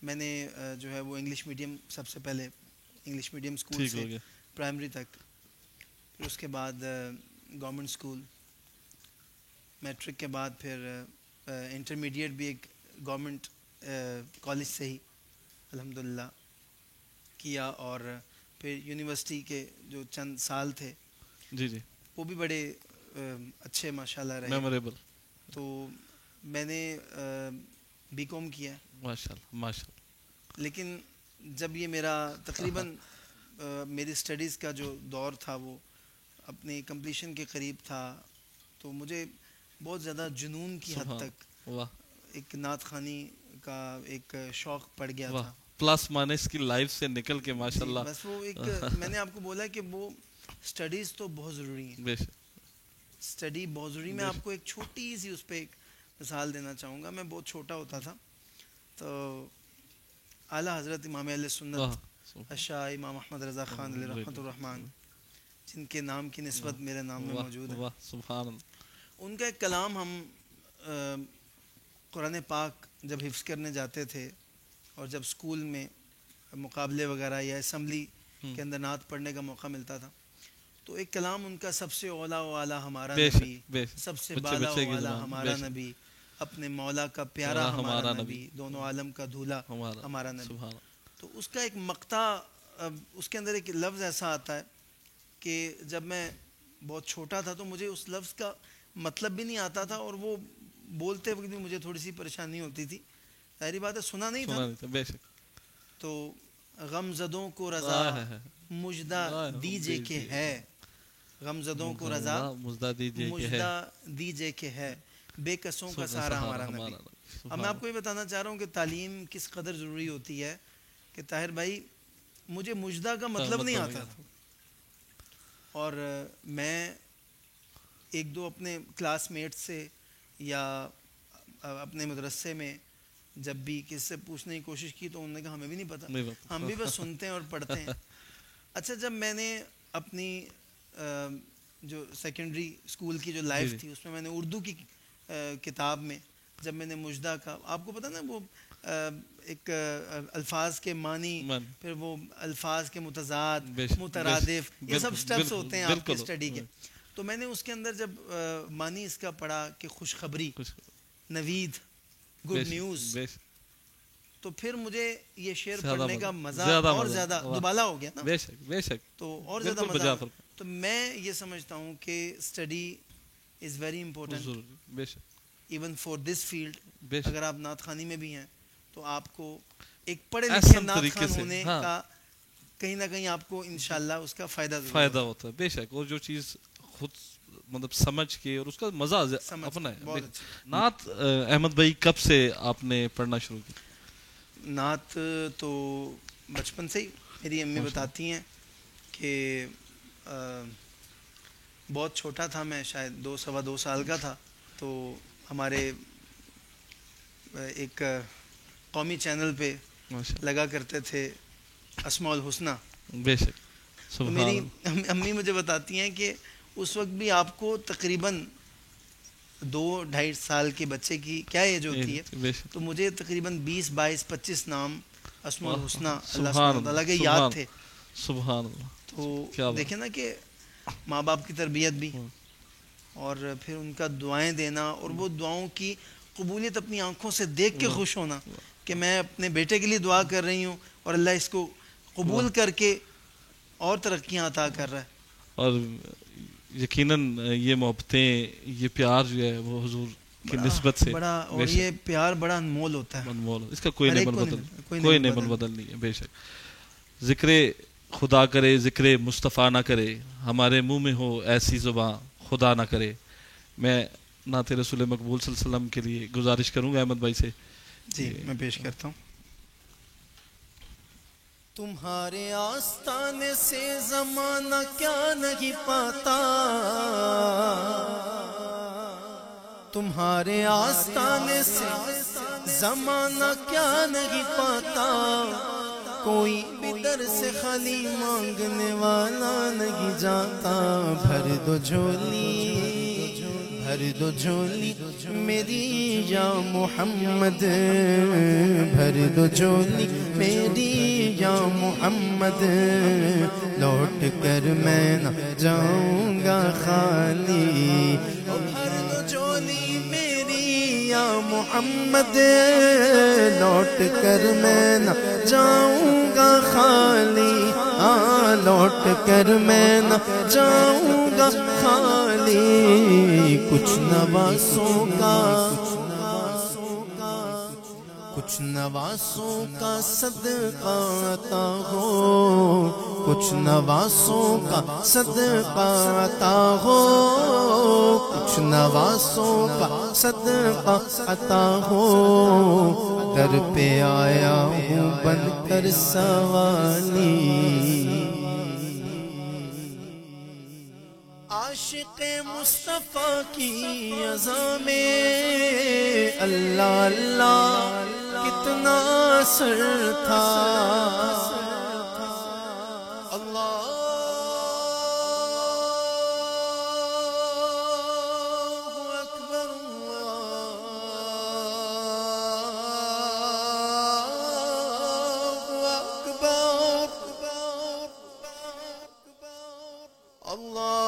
میں نے جو ہے وہ انگلش میڈیم, سب سے پہلے انگلش میڈیم اسکول سے پرائمری تک, پھر اس کے بعد گورنمنٹ اسکول, میٹرک کے بعد پھر انٹرمیڈیٹ بھی ایک گورنمنٹ کالج سے ہی الحمدللہ کیا, اور پھر یونیورسٹی کے جو چند سال تھے جی جی وہ بھی بڑے اچھے ماشاءاللہ رہے. میموریبل. تو میں نے بی کام کیا ماشاءاللہ ماشاءاللہ. لیکن جب یہ میرا تقریباً میری سٹڈیز کا جو دور تھا وہ اپنی کمپلیشن کے قریب تھا, تو مجھے بہت زیادہ جنون کی حد تک ایک نعت خوانی کا ایک شوق پڑ گیا تھا. پلس مائنس کی لائف سے نکل کے ماشاءاللہ بس وہ ایک میں نے آپ کو بولا کہ وہ سٹڈیز تو بہت ضروری ہیں, اسٹڈی بہت ضروری. میں آپ کو ایک چھوٹی سی اس پہ ایک مثال دینا چاہوں گا. میں بہت چھوٹا ہوتا تھا تو اعلیٰ حضرت امام اہل سنت الشاہ امام احمد رضا خان علیہ رحمۃ الرحمن, جن کے نام کی نسبت میرے نام میں موجود ہے, سبحان اللہ, ان کا ایک کلام ہم قرآن پاک جب حفظ کرنے جاتے تھے اور جب اسکول میں مقابلے وغیرہ یا اسمبلی کے اندر نعت پڑھنے کا موقع ملتا تھا, تو ایک کلام ان کا سب سے اولیٰ و اعلیٰ ہمارا نبی, سب سے بالا و اعلیٰ ہمارا نبی, اپنے مولا کا پیارا ہمارا نبی, دونوں عالم کا دھولا ہمارا نبی. تو اس کا ایک مقطع, اس کے اندر ایک لفظ ایسا آتا ہے کہ جب میں بہت چھوٹا تھا تو مجھے اس لفظ کا مطلب بھی نہیں آتا تھا, اور وہ بولتے وقت بھی مجھے تھوڑی سی پریشانی ہوتی تھی. ظاہری بات ہے سنا نہیں تھا. بے شک. تو غم زدوں کو رضا مجدہ دیجے کہ ہے، غم زدوں کو رضا مجدہ دیجے کہ ہے، بے کسوں کا سہارا ہمارا نبی۔ اب میں آپ کو یہ بتانا چاہ رہا ہوں کہ تعلیم کس قدر ضروری ہوتی ہے کہ طاہر بھائی مجھے مجدہ کا مطلب نہیں آتا تھا، اور میں ایک دو اپنے کلاس میٹ سے یا اپنے مدرسے میں جب بھی کسی سے پوچھنے کی کوشش کی تو انہوں نے کہا ہمیں بھی نہیں پتا، ہم بھی بس سنتے ہیں اور پڑھتے ہیں۔ اچھا جب میں نے اپنی جو سیکنڈری اسکول کی جو لائف تھی اس میں میں نے اردو کی کتاب میں جب میں نے مجدہ کا، آپ کو پتا نا وہ ایک الفاظ کے معنی، پھر وہ الفاظ کے متضاد، مترادف، یہ سب سٹیپس ہوتے ہیں آپ کے اسٹڈی کے، تو میں نے اس کے اندر جب معنی اس کا پڑھا کہ خوشخبری، نوید، گڈ نیوز، تو پھر مجھے یہ شعر پڑھنے کا مزہ اور زیادہ دوبالا ہو گیا نا، بے شک تو اور زیادہ مزہ۔ تو میں یہ سمجھتا ہوں کہ study is very important even for this field. اگر آپ نعت خوانی میں بھی ہیں تو آپ کو ایک پڑھے لکھے نعت خوان ہونے کا کہیں نہ کہیں آپ کو انشاءاللہ اس کا فائدہ ہوتا ہے، بے شک، اور جو چیز خود مطلب سمجھ کے اور اس کا مزہ اپنا ہے۔ نعت احمد بھائی کب سے آپ نے پڑھنا شروع کیا؟ نعت تو بچپن سے ہی، میری امی بتاتی ہیں کہ بہت چھوٹا تھا میں، شاید 2 سال کا تھا، تو ہمارے ایک قومی چینل پہ لگا کرتے تھے اسماء الحسنہ، بے شک، تو میری امی مجھے بتاتی ہیں کہ اس وقت بھی آپ کو تقریباً 2-2.5 سال کے بچے کی کیا ایج ہوتی ہے، تو مجھے تقریباً 20, 22, 25 نام اسماء الحسنہ اللہ سبحانہ تعالیٰ کے یاد تھے۔ سبحان اللہ۔ تو دیکھیں نا کہ ماں باپ کی تربیت بھی، اور پھر ان کا دعائیں دینا، اور وہ دعاؤں کی قبولیت اپنی آنکھوں سے دیکھ کے خوش ہونا کہ میں اپنے بیٹے کے لیے دعا کر رہی ہوں اور اللہ اس کو قبول کر کے اور ترقیاں عطا کر رہا ہے۔ اور یقیناً یہ محبتیں، یہ پیار جو ہے وہ حضور کی نسبت سے بڑا، اور یہ پیار بڑا انمول ہوتا ہے، انمول، اس کا کوئی نعمت بدل نہیں ہے۔ بے شک، ذکر خدا کرے ذکر مصطفیٰ نہ کرے، ہمارے منہ میں ہو ایسی زباں خدا نہ کرے۔ میں نعت رسول مقبول صلی اللہ علیہ وسلم کے لیے گزارش کروں گا احمد بھائی سے۔ جی میں پیش کرتا ہوں۔ تمہارے آستانے سے زمانہ کیا نہیں پاتا، تمہارے آستانے سے زمانہ کیا نہیں پاتا، کوئی بھی در سے خالی مانگنے والا نہیں جاتا۔ بھر دو جھولی، بھر دو جھولی میری یا محمد، بھر دو جھولی میری یا محمد، لوٹ کر میں نہ جاؤں گا خالی۔ بھر دو جھولی میری یا محمد، لوٹ کر میں نہ جاؤں گا خالی، ہاں لوٹ کر میں نہ جاؤں گا خالی۔ کچھ نواسوں کا، کچھ نواسوں کا صدقہ عطا ہو، کچھ نواسوں کا صدقہ عطا ہو، کچھ نواسوں کا صدقہ عطا ہو، در پہ آیا ہوں بن کر سوالی۔ عاشق مصطفیٰ کی اذاں میں اللہ اللہ کتنا اثر تھا، اللہ اکبر، اللہ اکبر، اللہ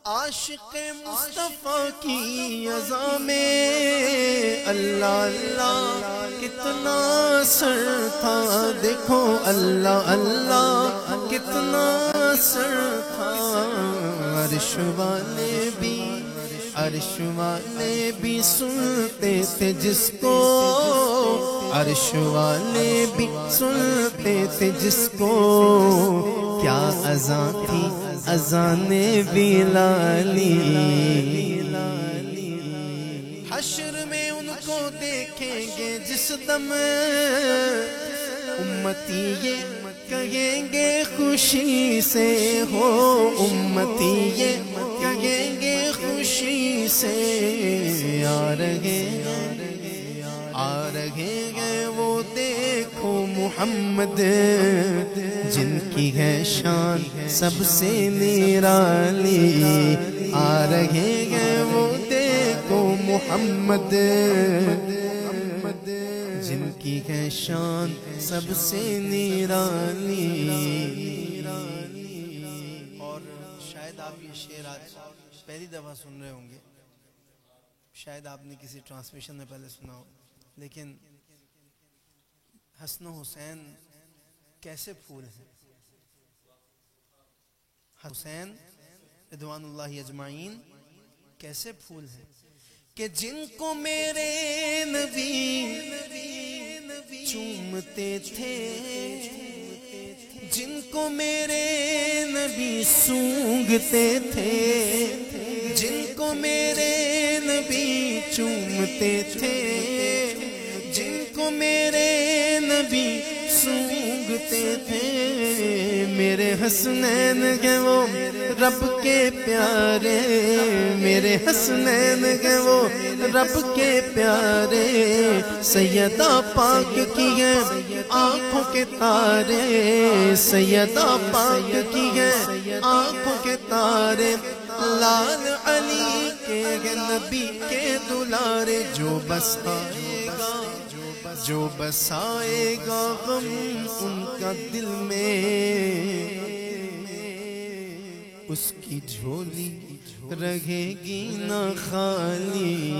عاشق مصطفیٰ کی اذاں میں اللہ اللہ کتنا سر تھا، دیکھو اللہ اللہ کتنا سر تھا، عرش والے بھی سنتے تھے جس کو، عرش والے بھی سنتے تھے جس کو، کیا اذان تھی اذان بلالی، حشر میں ان کو دیکھیں گے جس دم، امتی یہ کہیں گے خوشی سے ہو، امتی یہ کہیں گے خوشی سے، آ رہے ہیں وہ دیکھو محمد، جن کی ہے شان سب سے نرالی، آ رہے ہیں وہ دیکھو محمد، جن کی ہے شان سب سے نرالی۔ اور شاید آپ یہ شعر آج پہلی دفعہ سن رہے ہوں گے، شاید آپ نے کسی ٹرانسمیشن میں پہلے سنا ہو، لیکن حسن و حسین کیسے پھول ہیں، حسین رضوان اللہ اجمعین کیسے پھول ہیں، کہ جن کو میرے نبی چومتے تھے، جن کو میرے نبی سونگتے تھے، جن کو میرے نبی چومتے تھے، جن کو میرے نبی سونگتے تھے، میرے حسنین ہیں وہ رب کے پیارے، میرے حسنین ہیں وہ رب کے پیارے، سیدہ پاک کی ہیں آنکھوں کے تارے، سیدہ پاک کی ہیں آنکھوں کے تارے، لال علی کے نبی کے دلارے، جو بسائے گا غم ان کا دل میں، اس کی جھولی رہے گی نہ خالی،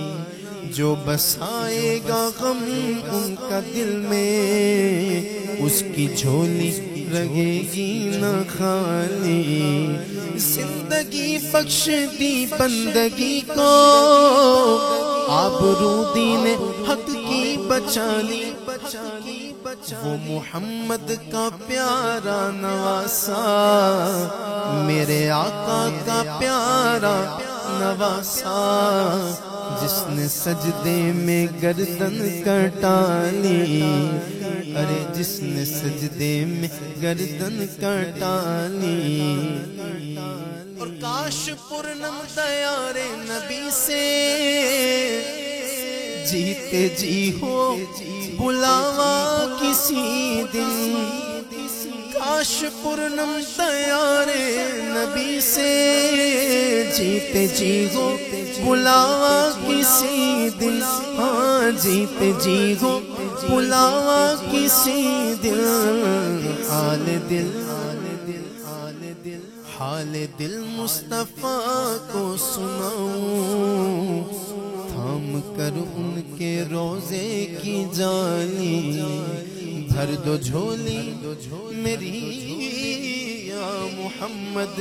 جو بسائے گا غم ان کا دل میں، اس کی جھولی رہے گی نہ خالی، زندگی بخش دی بندگی کو، آبرو دین حق کی بچا لی، وہ محمد کا پیارا نواسا، میرے آقا کا پیارا نواسا، جس نے سجدے میں گردن کٹا لی، ارے جس نے سجدے میں گردن کٹا لی، اور کاش پورنم دیار نبی سے جیتے جی ہو بلاوا کسی دن، کاش پورنم دیار نبی سے جیتے جی ہو بلاوا کسی دن، ہاں جیتے جی ہو بلاوا کسی دن، حال دل مصطفیٰ کو سناؤں، تھام کر ان کے روزے کی جالی، بھر دو جھولی میری یا محمد،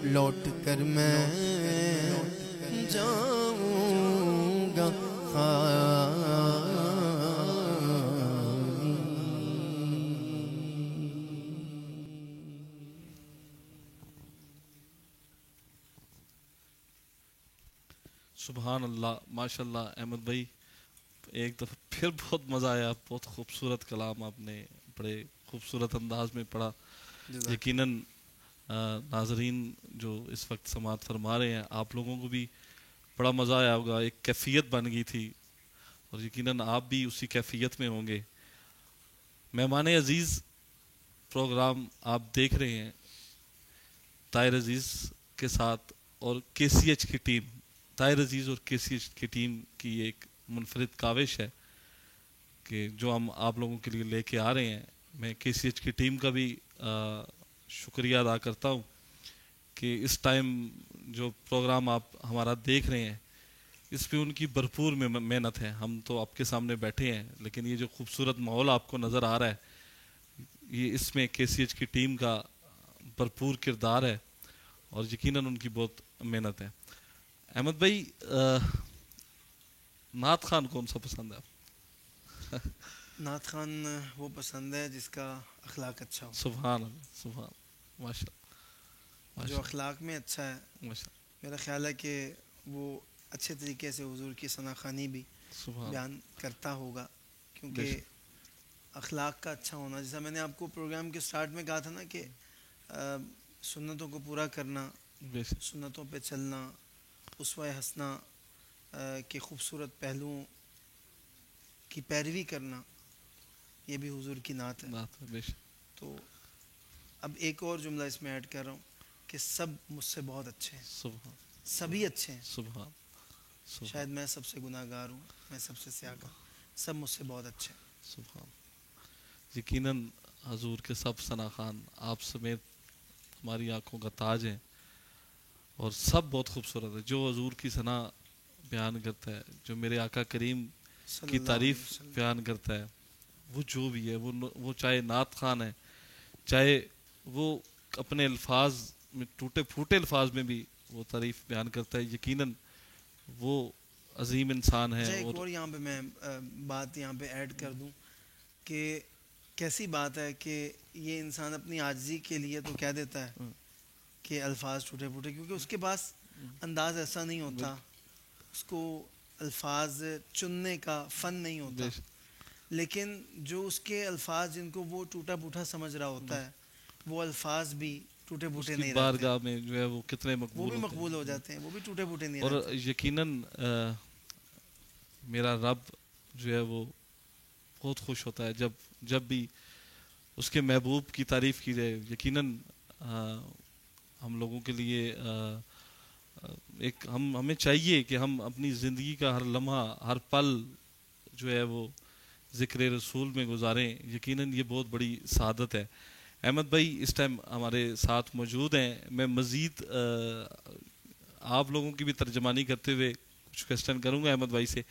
لوٹ کر میں جاؤں گا سبحان اللہ، ماشاءاللہ احمد بھائی، ایک دفعہ پھر بہت مزہ آیا، بہت خوبصورت کلام آپ نے بڑے خوبصورت انداز میں پڑھا، یقیناً ناظرین جو اس وقت سماعت فرما رہے ہیں آپ لوگوں کو بھی بڑا مزہ آیا ہوگا، ایک کیفیت بن گئی تھی، اور یقیناً آپ بھی اسی کیفیت میں ہوں گے۔ مہمان عزیز پروگرام آپ دیکھ رہے ہیں طاہر عزیز کے ساتھ، اور کے سی ایچ کی ٹیم، طاہر عزیز اور کے سی ایچ کی ٹیم کی ایک منفرد کاوش ہے کہ جو ہم آپ لوگوں کے لیے لے کے آ رہے ہیں۔ میں کے سی ایچ کی ٹیم کا بھی شکریہ ادا کرتا ہوں کہ اس ٹائم جو پروگرام آپ ہمارا دیکھ رہے ہیں اس پہ ان کی بھرپور محنت ہے. ہم تو آپ کے سامنے بیٹھے ہیں لیکن یہ جو خوبصورت ماحول آپ کو نظر آ رہا ہے یہ اس میں کے سی ایچ کی ٹیم کا بھرپور کردار ہے اور یقیناً ان کی بہت محنت ہے. احمد بھائی نعت خان کون سا پسند ہے آپ؟ نعت خان وہ پسند ہے جس کا اخلاق اچھا ہو. سبحان اللہ سبحان ماشاء جو اخلاق میں اچھا ہے اللہ میرا خیال ہے کہ وہ اچھے طریقے سے حضور کی ثنا خوانی بھی سبحان بیان کرتا ہوگا بے کیونکہ اخلاق کا اچھا ہونا جیسا میں نے آپ کو پروگرام کے سٹارٹ میں کہا تھا نا کہ سنتوں کو پورا کرنا بے شک سنتوں پہ چلنا اسوہ حسنہ کے خوبصورت پہلوؤں کی پیروی کرنا یہ بھی حضور کی نعت ہے. نعت بے شک تو اب ایک اور جملہ اس میں ایڈ کر رہا ہوں کہ سب مجھ سے بہت اچھے ہیں سبحان سبھی اچھے ہیں سبحان شاید میں سب سے گناہ گار ہوں میں سب سے سیاہ سب مجھ سے بہت اچھے ہیں. سبحان یقیناً حضور کے سب ثنا خان آپ سمیت ہماری آنکھوں کا تاج ہیں اور سب بہت خوبصورت ہے. جو حضور کی ثنا بیان کرتا ہے جو میرے آقا کریم صلی کی اللہ تعریف علیہ وسلم. بیان کرتا ہے وہ جو بھی ہے وہ چاہے نعت خان ہے چاہے وہ اپنے الفاظ میں ٹوٹے پھوٹے الفاظ میں بھی وہ تعریف بیان کرتا ہے یقیناً وہ عظیم انسان ہے. ایک اور یہاں پہ میں بات یہاں پہ ایڈ کر دوں کہ کیسی بات ہے کہ یہ انسان اپنی عاجزی کے لیے تو کہہ دیتا ہے کہ الفاظ ٹوٹے پھوٹے کیونکہ اس کے پاس انداز ایسا نہیں ہوتا اس کو الفاظ چننے کا فن نہیں ہوتا لیکن جو اس کے الفاظ جن کو وہ ٹوٹا پھوٹا سمجھ رہا ہوتا ہے وہ الفاظ بھی ٹوٹے پھوٹے نہیں رہتے بارگاہ میں جو ہے وہ کتنے وہ مقبول بھی مقبول ہو جاتے ہیں وہ بھی ٹوٹے پھوٹے نہیں اور رہتے. یقیناً میرا رب جو ہے وہ بہت خوش ہوتا ہے جب بھی اس کے محبوب کی تعریف کی جائے. یقیناً ہم لوگوں کے لیے ایک ہمیں چاہیے کہ ہم اپنی زندگی کا ہر لمحہ ہر پل جو ہے وہ ذکر رسول میں گزاریں. یقیناً یہ بہت بڑی سعادت ہے. احمد بھائی اس ٹائم ہمارے ساتھ موجود ہیں. میں مزید آپ لوگوں کی بھی ترجمانی کرتے ہوئے کچھ کوسچن کروں گا احمد بھائی سے.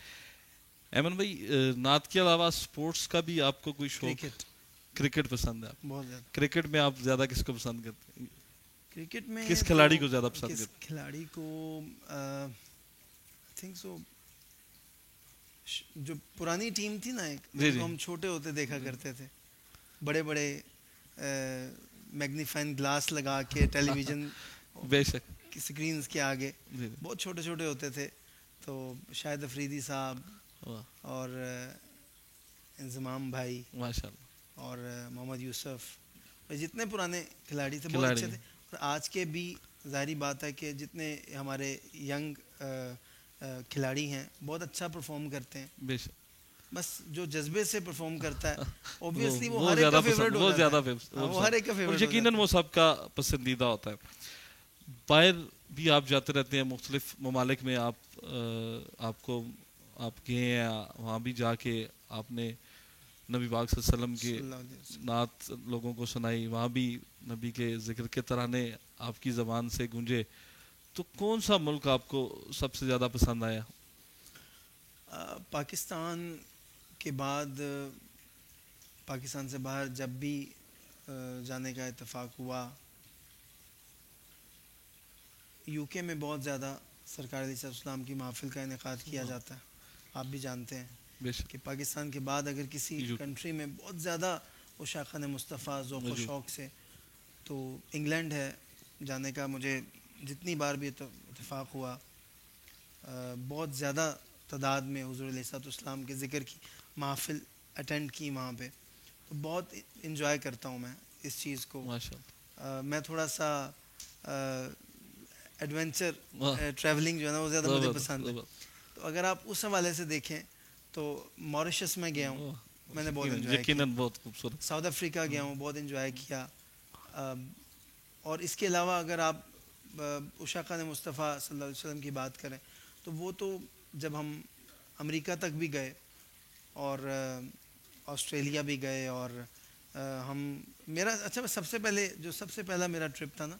احمد بھائی نعت کے علاوہ سپورٹس کا بھی آپ کو کوئی شوق؟ کرکٹ پسند ہے آپ بہت زیادہ. کرکٹ میں آپ زیادہ کس کو پسند کرتے ہیں؟ کرکٹ میں کس کھلاڑی کو زیادہ پسند کس کرتے کھلاڑی کو تھنک سو جو پرانی ٹیم تھی نا ایک جس کو ہم چھوٹے ہوتے دیکھا کرتے تھے بڑے بڑے میگنیفائنگ گلاس لگا کے ٹیلی ویژن بے شک کی سکرینز کے آگے بہت چھوٹے چھوٹے ہوتے تھے تو شاہد افریدی صاحب اور انضمام بھائی ماشاء اللہ اور محمد یوسف جتنے پرانے کھلاڑی تھے بہت اچھے تھے. اور آج کے بھی ظاہری بات ہے کہ جتنے ہمارے ینگ کھلاڑی ہیں بہت اچھا پرفارم کرتے ہیں. بے شک بس جو جذبے سے پرفارم کرتا ہے اوبویسلی وہ ہر ایک کا فیوریٹ وہ زیادہ وہ ہر ایک کا فیوریٹ یقیناً وہ سب کا پسندیدہ ہوتا ہے. باہر بھی آپ جاتے رہتے ہیں مختلف ممالک میں آپ گئے ہیں وہاں بھی جا کے آپ نے نبی پاک صلی اللہ علیہ وسلم کی نعت لوگوں کو سنائی وہاں بھی نبی کے ذکر کے ترانے آپ کی زبان سے گونجے. تو کون سا ملک آپ کو سب سے زیادہ پسند آیا؟ پاکستان کے بعد پاکستان سے باہر جب بھی جانے کا اتفاق ہوا یو کے میں بہت زیادہ سرکار علیہ السلام کی محفل کا انعقاد کیا جاتا ہے. آپ بھی جانتے ہیں کہ پاکستان کے بعد اگر کسی کنٹری میں بہت زیادہ عشاقان مصطفیٰ ذوق و شوق سے تو انگلینڈ ہے جانے کا. مجھے جتنی بار بھی اتفاق ہوا بہت زیادہ تعداد میں حضور علیہ السلام کے ذکر کی محفل اٹینڈ کی وہاں پہ تو بہت انجوائے کرتا ہوں میں اس چیز کو. میں تھوڑا سا ایڈونچر ٹریولنگ جو ہے نا وہ زیادہ مجھے پسند ہے. تو اگر آپ اس حوالے سے دیکھیں تو موریشس میں گیا ہوں میں نے بہت انجوائے کیا. بہت خوبصورت. ساؤتھ افریقہ گیا ہوں بہت انجوائے کیا. اور اس کے علاوہ اگر آپ عشاقان مصطفیٰ صلی اللہ علیہ وسلم کی بات کریں تو وہ تو جب ہم امریکہ تک بھی گئے اور آسٹریلیا بھی گئے اور میرا سب سے پہلا میرا ٹرپ تھا نا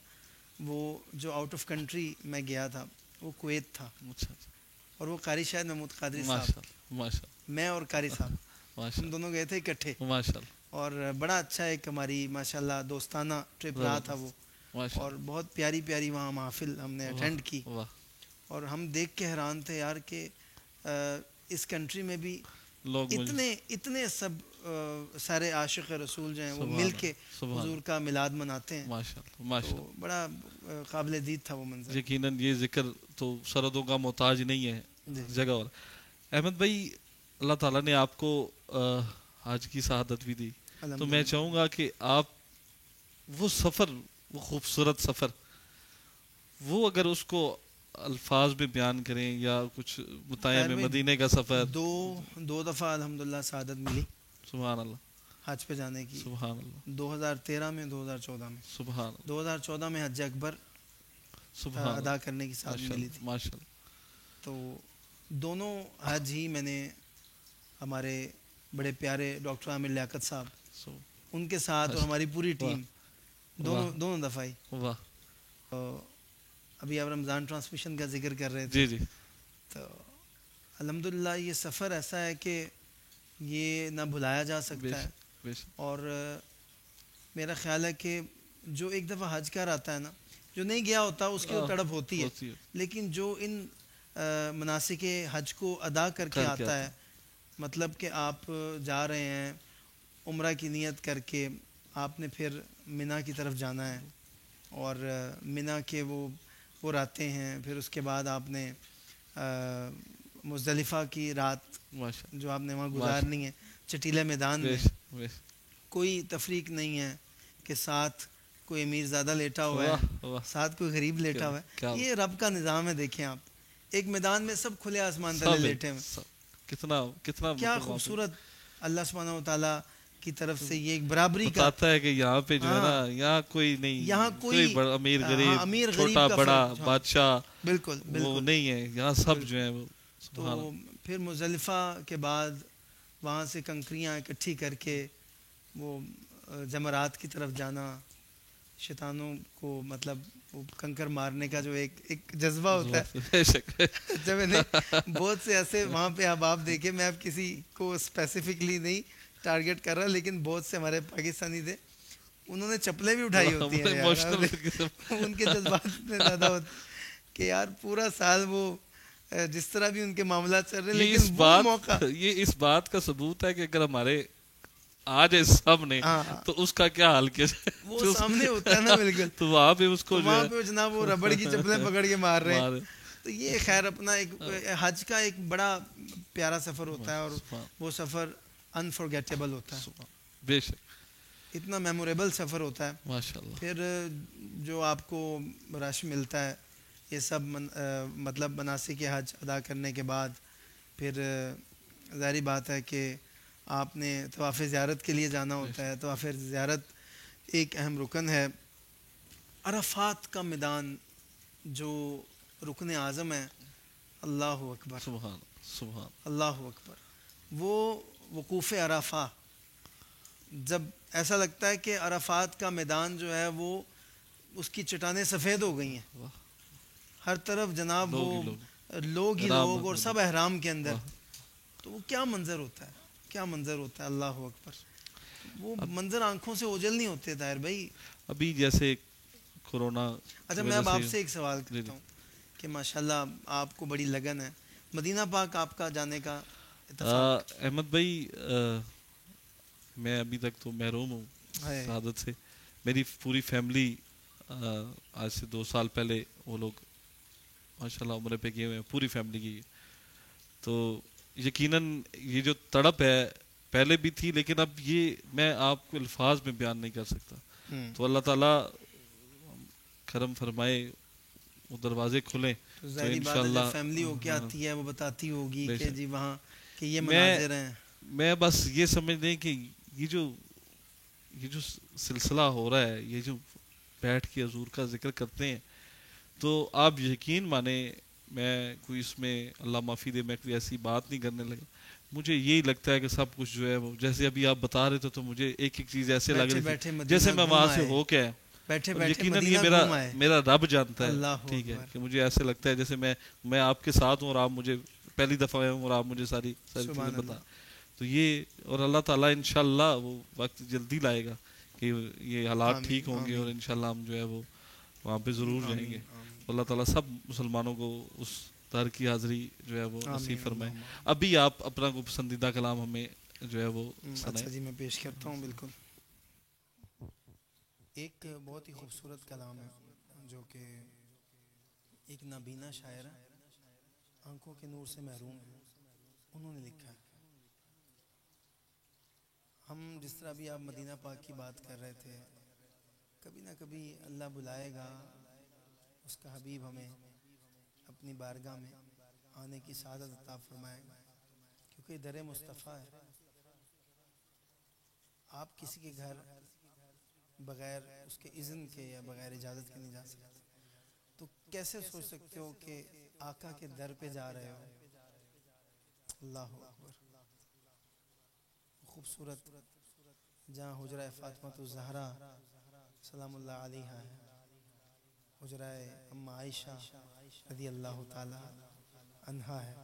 وہ جو آؤٹ آف کنٹری میں گیا تھا وہ کویت تھا. اور وہ قاری شاہد محمود قادری صاحب، ماشاءاللہ ماشاءاللہ میں اور قاری صاحب ہم ماشاءاللہ دونوں گئے تھے اکٹھے، ماشاءاللہ اور بڑا اچھا ایک ہماری ماشاءاللہ دوستانہ ٹرپ رہا تھا وہ، ماشاءاللہ اور بہت پیاری پیاری وہاں محافل ہم نے اٹینڈ کی، واہ اور ہم دیکھ کے حیران تھے یار کہ اس کنٹری میں بھی لوگ اتنے سب سارے عاشق رسول جو ہیں وہ مل کے حضور کا میلاد مناتے ہیں، ماشاءاللہ ماشاءاللہ تو بڑا قابل دید تھا وہ منظر۔ یقیناً یہ ذکر تو سردوں کا محتاج نہیں ہے جگہ اور۔ احمد بھائی اللہ تعالیٰ نے آپ کو حج کی سعادت بھی دی، تو میں چاہوں گا کہ آپ وہ سفر، وہ خوبصورت سفر، وہ اگر اس کو الفاظ میں بیان کریں یا کچھ بتائیں ہمیں، مدینے کا سفر۔ دو دفعہ الحمدللہ سعادت ملی سبحان اللہ حج پہ جانے کی، سبحان اللہ 2013 میں 2014 میں، سبحان اللہ 2014 میں حج اکبر سبحان ادا کرنے کی سعادت ملی تھی، ماشاءاللہ۔ تو دونوں حج ہی میں نے ہمارے بڑے پیارے ڈاکٹر عامر لیاقت صاحب ان کے ساتھ اور ہماری پوری ٹیم دونوں دفعہ ہی۔ واہ، ابھی آپ رمضان ٹرانسمیشن کا ذکر کر رہے تھے، جی جی، تو الحمدللہ یہ سفر ایسا ہے کہ یہ نہ بھلایا جا سکتا ہے، اور میرا خیال ہے کہ جو ایک دفعہ حج کر آتا ہے نا، جو نہیں گیا ہوتا اس کی تڑپ ہوتی ہے، لیکن جو ان مناسک حج کو ادا کر کے آتا ہے، مطلب کہ آپ جا رہے ہیں عمرہ کی نیت کر کے، آپ نے پھر مینا کی طرف جانا ہے، اور مینا کے وہ راتیں ہیں، پھر اس کے بعد آپ نے مزدلفہ کی رات جو آپ نے وہاں گزارنی ہے چٹیلے میدان میں، کوئی تفریق نہیں ہے کہ ساتھ کوئی امیر زادہ لیٹا ہوا ہے، ساتھ کوئی غریب لیٹا ہوا ہے، یہ رب کا نظام ہے۔ دیکھیں آپ ایک میدان میں سب کھلے آسمان تلے لیٹے ہیں، کتنا کیا خوبصورت اللہ سبحانہ و تعالیٰ کی طرف سے یہ ایک برابری کا بتاتا ہے کہ یہاں پہ جو ہے نا، یہاں کوئی نہیں، یہاں کوئی امیر غریب، چھوٹا بڑا، بادشاہ، بالکل وہ نہیں ہے، یہاں سب جو ہے وہ۔ تو پھر مزدلفہ کے بعد وہاں سے کنکریاں اکٹھی کر کے وہ جمرات کی طرف جانا، شیطانوں کو مطلب وہ کنکر مارنے کا جو ایک جذبہ ہوتا ہے، جب میں نے بہت سے ایسے وہاں پہ احباب دیکھے، میں اب کسی کو اسپیسیفکلی نہیں ٹارگٹ کر رہا، لیکن بہت سے ہمارے پاکستانی تھے، انہوں نے چپلیں بھی اٹھائی ہوتی ہیں، ان کے جذبات اتنے زیادہ ہوتے کہ یار پورا سال وہ جس طرح بھی ان کے معاملات چل رہے ہیں، لیکن وہ موقع، یہ اس بات کا ثبوت ہے کہ اگر ہمارے آج سب نے تو اس کا کیا حال کیا جائے، وہ سامنے ہوتا ہے نا، بالکل، تو وہاں پہ اس کو وہاں پہ جناب وہ ربڑ کی چپلیں پکڑ کے مار رہے ہیں۔ تو یہ خیر اپنا ایک حج کا ایک بڑا پیارا سفر ہوتا ہے، اور وہ سفر انفارگیٹیبل ہوتا ہے، بے شک اتنا میموریبل سفر ہوتا ہے ماشاءاللہ۔ پھر جو آپ کو رش ملتا ہے یہ سب مطلب مناسک حج ادا کرنے کے بعد، پھر ظاہری بات ہے کہ آپ نے طواف زیارت کے لیے جانا ہوتا ہے۔ طواف زیارت ایک اہم رکن ہے۔ عرفات کا میدان جو رکن اعظم ہے، اللہ اکبر سبحان سبحان اللہ اکبر، وہ وقوف عرفہ، جب ایسا لگتا ہے کہ عرفات کا میدان جو ہے وہ اس کی چٹانیں سفید ہو گئی ہیں، ہر طرف جناب وہ لوگ ہی لوگ، اور سب احرام کے اندر، تو وہ کیا منظر ہوتا ہے، کیا منظر ہوتا ہے، اللہ اکبر، وہ منظر آنکھوں سے اوجھل نہیں ہوتے طاہر بھائی۔ ابھی جیسے کورونا، اچھا میں اب آپ سے ایک سوال کرتا ہوں کہ ماشاءاللہ آپ کو بڑی لگن ہے، مدینہ پاک آپ کا جانے کا اتفاق؟ احمد بھائی میں ابھی تک تو محروم ہوں سعادت سے، میری پوری فیملی آج سے 2 سال پہلے وہ لوگ ماشاءاللہ عمرے پہ گئے ہوئے ہیں، پوری فیملی کی، تو یقیناً یہ جو تڑپ ہے پہلے بھی تھی، لیکن اب یہ میں آپ کو الفاظ میں بیان نہیں کر سکتا۔ تو اللہ تعالیٰ کرم فرمائے، وہ دروازے کھلیں تو انشاءاللہ فیملی ہو کے آتی ہے وہ بتاتی ہوگی کہ جی وہاں کہ یہ مناظر ہیں۔ میں بس یہ سمجھ لیں کہ یہ جو سلسلہ ہو رہا ہے، یہ جو بیٹھ کے حضور کا ذکر کرتے ہیں، تو آپ یقین مانیں، میں کوئی اس میں اللہ معافی دے، میں کوئی ایسی بات نہیں کرنے لگا، مجھے یہی لگتا ہے کہ سب کچھ جو ہے وہ جیسے ابھی آپ بتا رہے تھے، تو مجھے ایک ایک چیز ایسے لگ رہی تھی جیسے میں وہاں سے ہو کے آیا، بیٹھے بیٹھے یقیناً مدینہ یہ گھوم آئے. میرا رب جانتا ہے. اللہ ٹھیک ہے اکبر. کہ مجھے ایسے لگتا ہے جیسے میں آپ کے ساتھ ہوں اور آپ مجھے پہلی دفعہ ہوں اور آپ مجھے ساری چیزیں بتا. تو یہ اور اللہ تعالیٰ انشاءاللہ وہ وقت جلدی لائے گا کہ یہ حالات ٹھیک ہوں گے اور انشاءاللہ ہم جو ہے وہ وہاں پہ ضرور جائیں گے. اللہ تعالیٰ سب مسلمانوں کو اس در کی حاضری جو ہے وہ نصیب فرمائے. ابھی آپ اپنا کوئی پسندیدہ کلام ہمیں جو ہے وہ سنائیں. اچھا جی میں پیش کرتا ہوں. بالکل ایک بہت ہی خوبصورت کلام ہے جو کہ ایک نابینا شاعر ہے, آنکھوں کے نور سے محروم ہے, انہوں نے لکھا ہے. ہم جس طرح بھی آپ مدینہ پاک کی بات کر رہے تھے, کبھی نہ کبھی اللہ بلائے گا, اس کا حبیب ہمیں اپنی بارگاہ میں آنے کی سعادت عطا فرمائے گا, کیونکہ در مصطفیٰ ہے. آپ کسی کے گھر بغیر اس کے اذن کے یا بغیر اجازت کے نہیں جا سکتے, تو کیسے سوچ سکتے ہو کہ آقا کے در پہ جا رہے ہو. اللہ اکبر. خوبصورت جہاں حجرہ فاطمہ الزہرا سلام اللہ علیہا ہے, حجرہ ام عائشہ رضی اللہ تعالی عنہا ہے.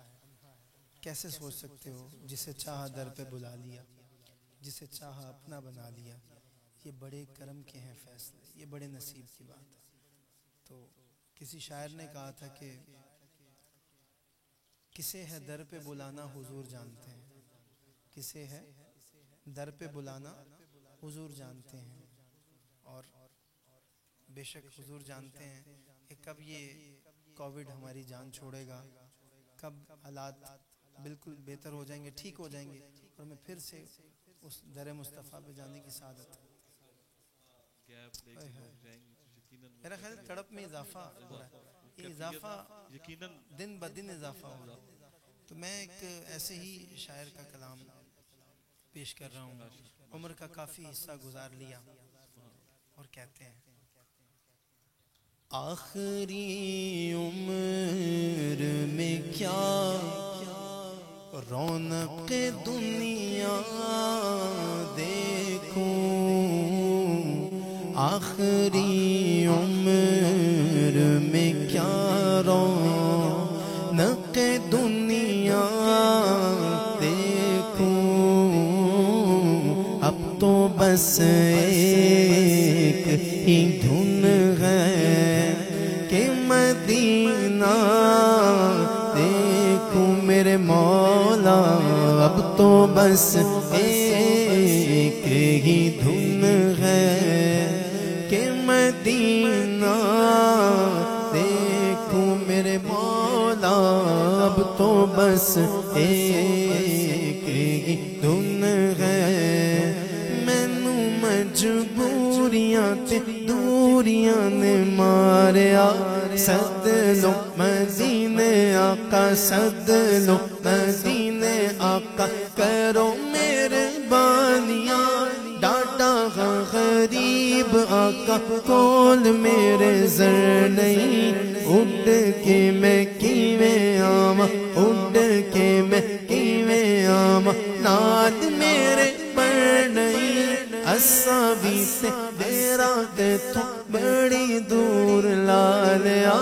کیسے سوچ سکتے ہو جسے چاہا در پہ بلا لیا, جسے چاہا اپنا بنا لیا. یہ بڑے کرم کے ہیں فیصلے, یہ بڑے نصیب کی بات ہے. تو کسی شاعر نے کہا تھا کہ کسے ہے در پہ بلانا حضور جانتے ہیں, کسے ہے در پہ بلانا حضور جانتے ہیں. اور بے شک حضور جانتے ہیں کہ کب یہ کووڈ ہماری جان چھوڑے گا, کب حالات بالکل بہتر ہو جائیں گے, ٹھیک ہو جائیں گے, اور ہمیں پھر سے اس در مصطفیٰ پہ جانے کی سعادت. میرا خیال تڑپ میں اضافہ ہو رہا ہے, یہ اضافہ دن بدن اضافہ ہو رہا ہے. تو میں ایک ایسے ہی شاعر کا کلام پیش کر رہا ہوں. عمر کا کافی حصہ گزار لیا اور کہتے ہیں آخری عمر میں کیا رونق دنیا دیکھوں, آخری عمر میں کیا رونق دنیا دیکھوں. اب تو بس ایک ہی دھن ہے کہ مدینہ دیکھوں میرے مولا. اب تو بس ایک ہی دھن ہے کہ مدینہ دیکھوں میرے مولا. اب تو بس ایک ہی دھن ہے. مینو مجبوریاں تے دوریاں نے ماریا, سد لو مدینے آقا, سد لو مدینے آقا. کرو مہربانیاں ڈاڈا غریب آقا, کول میرے زر نہیں, اڈ کے میں کیویں آواں, اڈ کے میں کیویں آواں. ناد میرے پر نہیں, اساں بھی تے ڈیرا تے تو بڑی دور لا لیا.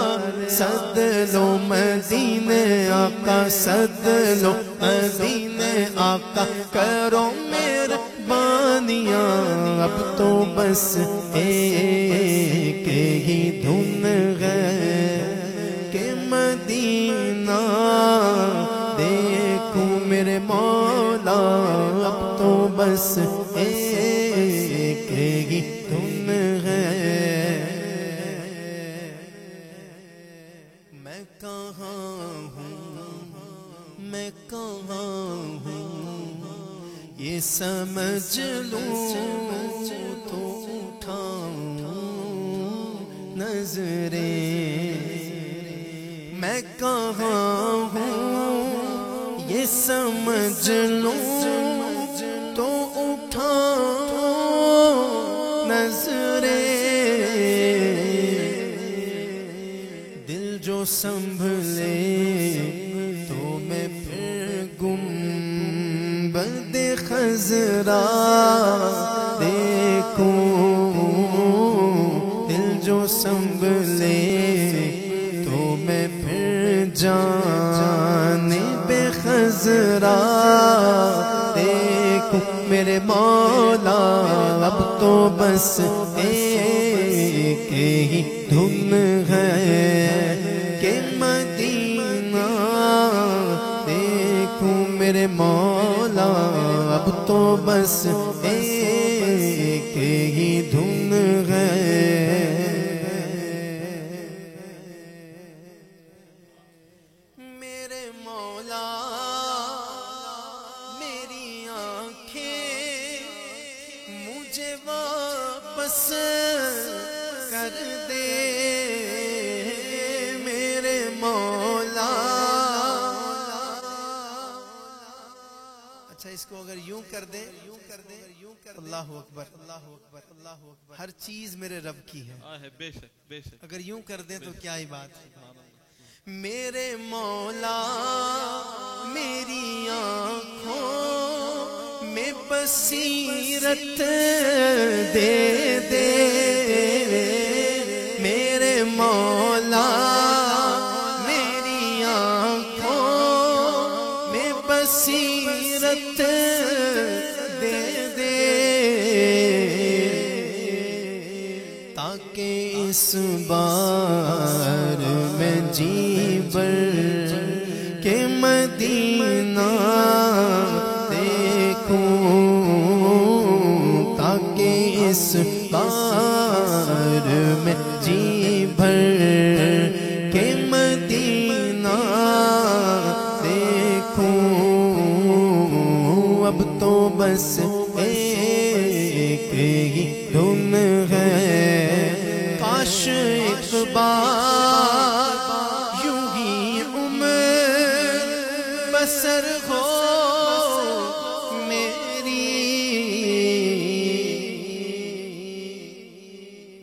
سد لو مدینے آقا, سد لو مدینے آقا. کرو مہربانیاں اب تو بس ایک ہی دھن ہے کہ مدینہ دیکھوں میرے مولا. اب تو بس ایک ہی دھن ہے. میں کہاں ہوں, میں کہاں ہوں, یہ سمجھ لوں تو اٹھاؤں نظریں. میں کہاں ہوں یہ سمجھ لوں تو اٹھاؤں نظریں. دل جو سنبھلے تو میں پھر گنبد خضرا دیکھوں. میرے مولا اب تو بس ایک ہی دھن ہے کہ مدینہ دیکھوں میرے مولا اب تو بس ایک ہی دھن ہے میرے مولا میری آنکھیں مجھے واپس کر دے میرے مولا اچھا اس کو اگر یوں کر دیں اللہ اکبر اللہ اکبر اللہ اکبر ہر چیز میرے رب کی ہے بے شک بے شک اگر یوں کر دیں تو کیا ہی بات ہے میرے مولا میری آنکھوں میں بصیرت دے دے میرے مولا میری آنکھوں میں بصیرت دے دے تاکہ اس بار میں جی بھر کے مدینہ دیکھوں تاکہ اس بار میں جی بھر کے مدینہ دیکھوں اب تو بس ایک ہی دھن ہے کاش ایک بار یوں ہی عمر بسر ہو میری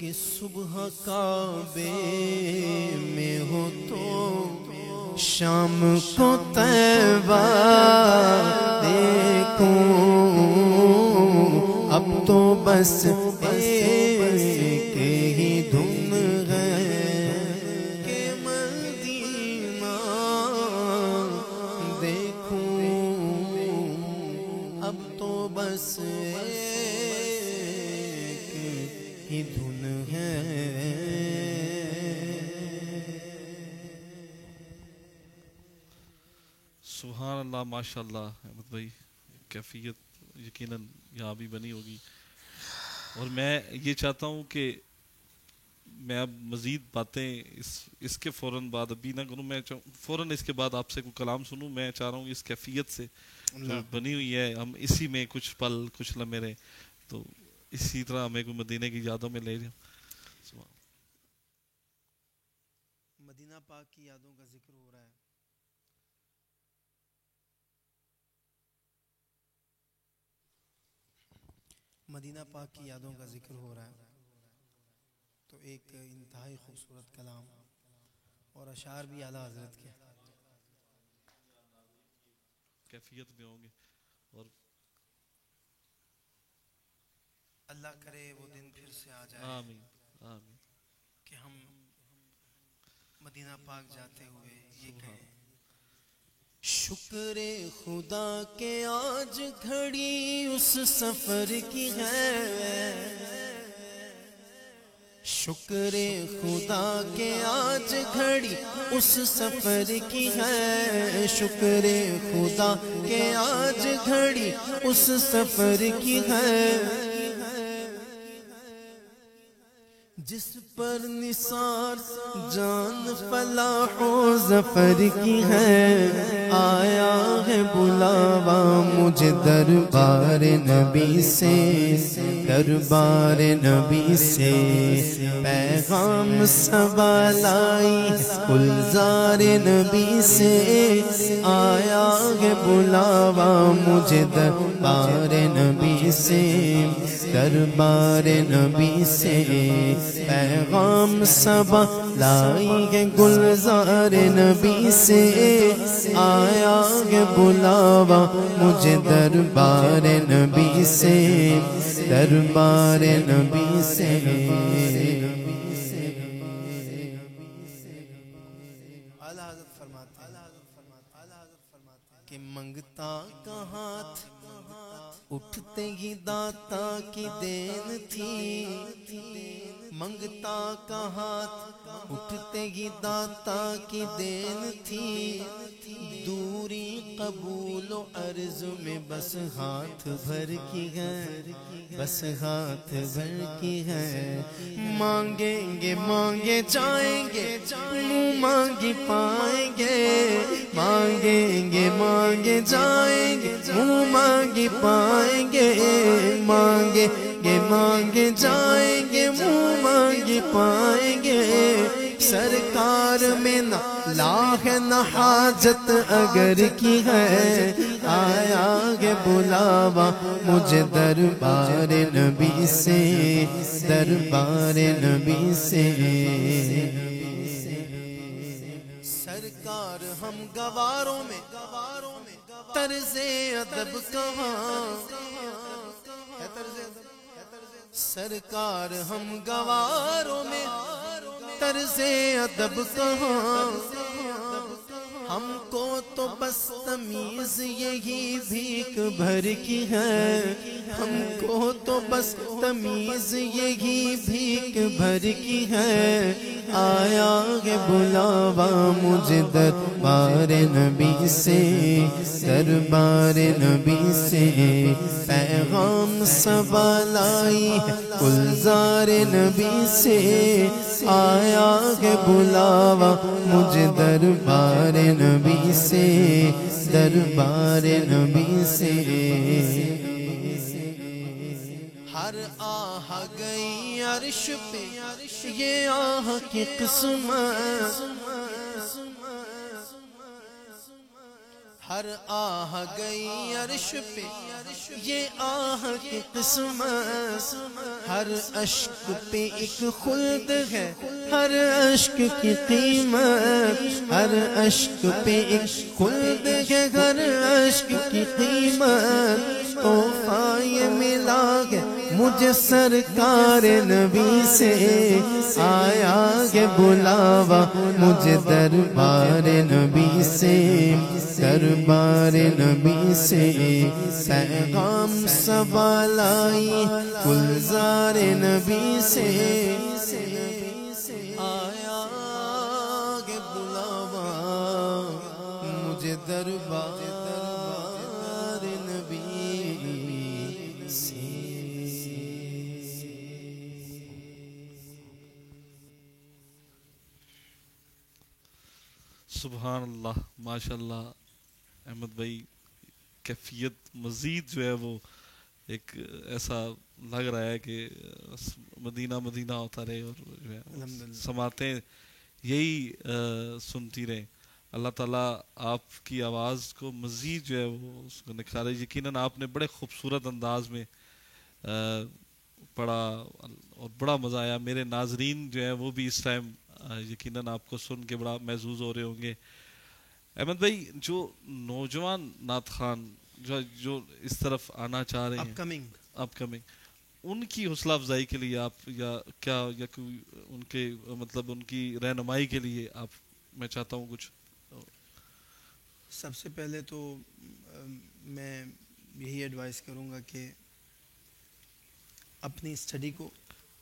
کہ صبح کعبے میں ہو تو شام کو طیبہ دیکھوں اب تو بس ایک ہی دھن ہے کہ مدینہ دیکھوں اب تو بس ایک ہی دھن ہے سبحان اللہ ماشاء اللہ احمد بھائی کیفیت یقیناً یہاں بھی بنی ہوگی اور میں یہ چاہتا ہوں کہ میں اب مزید باتیں اس کے فوراً بعد ابھی نہ کروں میں فوراً اس کے بعد آپ سے کوئی کلام سنوں میں چاہ رہا ہوں اس کیفیت سے جو بنی ہوئی ہے ہم اسی میں کچھ پل کچھ لمحے رہے تو اسی طرح ہمیں کوئی مدینے کی یادوں میں لے جاؤں مدینہ پاک کی یادوں کا ذکر ہو رہا ہے مدینہ پاک کی یادوں کا ذکر ہو رہا ہے تو ایک انتہائی خوبصورت کلام اور اشعار بھی اعلیٰ حضرت کے کیفیت میں ہوں گے اور اللہ کرے وہ دن پھر سے آ جائے آمین آمین کہ ہم مدینہ پاک جاتے ہوئے یہ کہیں شکر خدا کہ آج گھڑی اس سفر کی ہے شکر خدا کہ آج گھڑی اس سفر کی ہے شکر خدا کہ آج گھڑی اس سفر کی ہے جس پر نثار جان فلاح و ظفر کی ہے آیا ہے بلاوا مجھے دربار نبی سے دربار نبی سے پیغام سبا لائی گلزار نبی سے آیا ہے بلاوا مجھے دربار نبی سے دربار نبی سے پیغام سبا لائی ہے گلزار نبی سے آیا ہے بلاوا مجھے دربار نبی سے دربار نبی سے اعلیٰ حضرت فرماتے ہیں کہ منگتا کا ہاتھ اٹھتے ہی داتا کی دین تھی منگتا کا ہاتھ اٹھتے ہی داتا کی دین تھی دوری قبول و عرض میں بس ہاتھ بھر کی ہے بس ہاتھ بھر کی ہے مانگیں گے مانگے جائیں گے منہ مانگی پائیں گے مانگیں گے مانگے جائیں گے منہ مانگی پائیں گے مانگیں گے مانگے جائیں گے منہ مانگی پائیں گے سرکار میں نہ لاہ نہ حاجت اگر کی ہے آیا گے بلاوا مجھے دربار نبی سے دربار نبی سے سرکار ہم گواروں میں طرز ادب کہاں ہے طرز ادب سرکار ہم گواروں میں طرز ادب کہاں ہم کو تو بس تمیز یہی بھیک بھر کی ہے ہم کو تو بس تمیز یہی بھیک بھر کی ہے آیا ہے بلاوا مجھے دربار نبی سے دربار نبی سے پیغام سبا لائی ہے گلزار نبی سے آیا ہے بلاوا مجھے دربار نبی سے دربار نبی سے ہر آہ گئی عرش پہ یہ آہ کی قسمت ہر آہ گئی عرش پہ یہ آہ کی قسمت ہر اشک پہ ایک خلد ہے ہر اشک کی قیمت ہر اشک پہ ایک خلد ہے ہر اشک کی قیمت تحفہ یہ ملا ہے مجھے سرکار نبی سے آیا ہے بلاوا مجھے دربار نبی سے دربار نبی سے پیغام سبا لائی گلزار نبی سے آیا ہے بلاوا مجھے دربار نبی سے سبحان اللہ ماشاء اللہ احمد بھائی کیفیت مزید جو ہے وہ ایک ایسا لگ رہا ہے کہ مدینہ مدینہ ہوتا رہے اور جو ہے سماعتیں یہی سنتی رہیں اللہ تعالیٰ آپ کی آواز کو مزید جو ہے وہ اس کو نکھارے یقیناً آپ نے بڑے خوبصورت انداز میں پڑھا اور بڑا مزہ آیا میرے ناظرین جو ہے وہ بھی اس ٹائم یقیناً آپ کو سن کے بڑا محظوظ ہو رہے ہوں گے احمد بھائی جو نوجوان نعت خوان جو اس طرف آنا چاہ رہے ہیں اپ کمنگ ان کی حوصلہ افزائی کے لیے آپ یا کوئی ان کے مطلب ان کی رہنمائی کے لیے آپ میں چاہتا ہوں کچھ سب سے پہلے تو میں یہی ایڈوائز کروں گا کہ اپنی اسٹڈی کو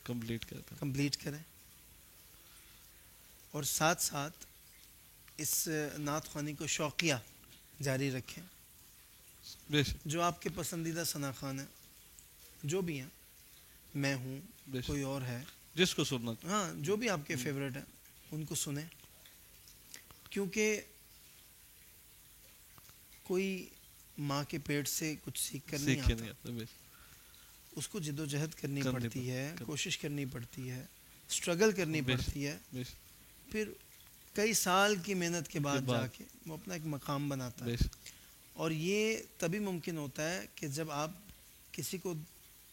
کمپلیٹ کریں اور ساتھ ساتھ اس نعت خوانی کو شوقیہ جاری رکھیں جو آپ کے پسندیدہ ثنا خوان ہیں جو بھی ہیں میں ہوں کوئی اور ہے جس کو سننا ہاں جو بھی آپ کے فیوریٹ ہیں ان کو سنیں کیونکہ کوئی ماں کے پیٹ سے کچھ سیکھ کر نہیں آتا اس کو جد و جہد کرنی پڑتی ہے کوشش کرنی پڑتی ہے اسٹرگل کرنی پڑتی ہے پھر کئی سال کی محنت کے بعد جا کے وہ اپنا ایک مقام بناتا ہے اور یہ تبھی ممکن ہوتا ہے کہ جب آپ کسی کو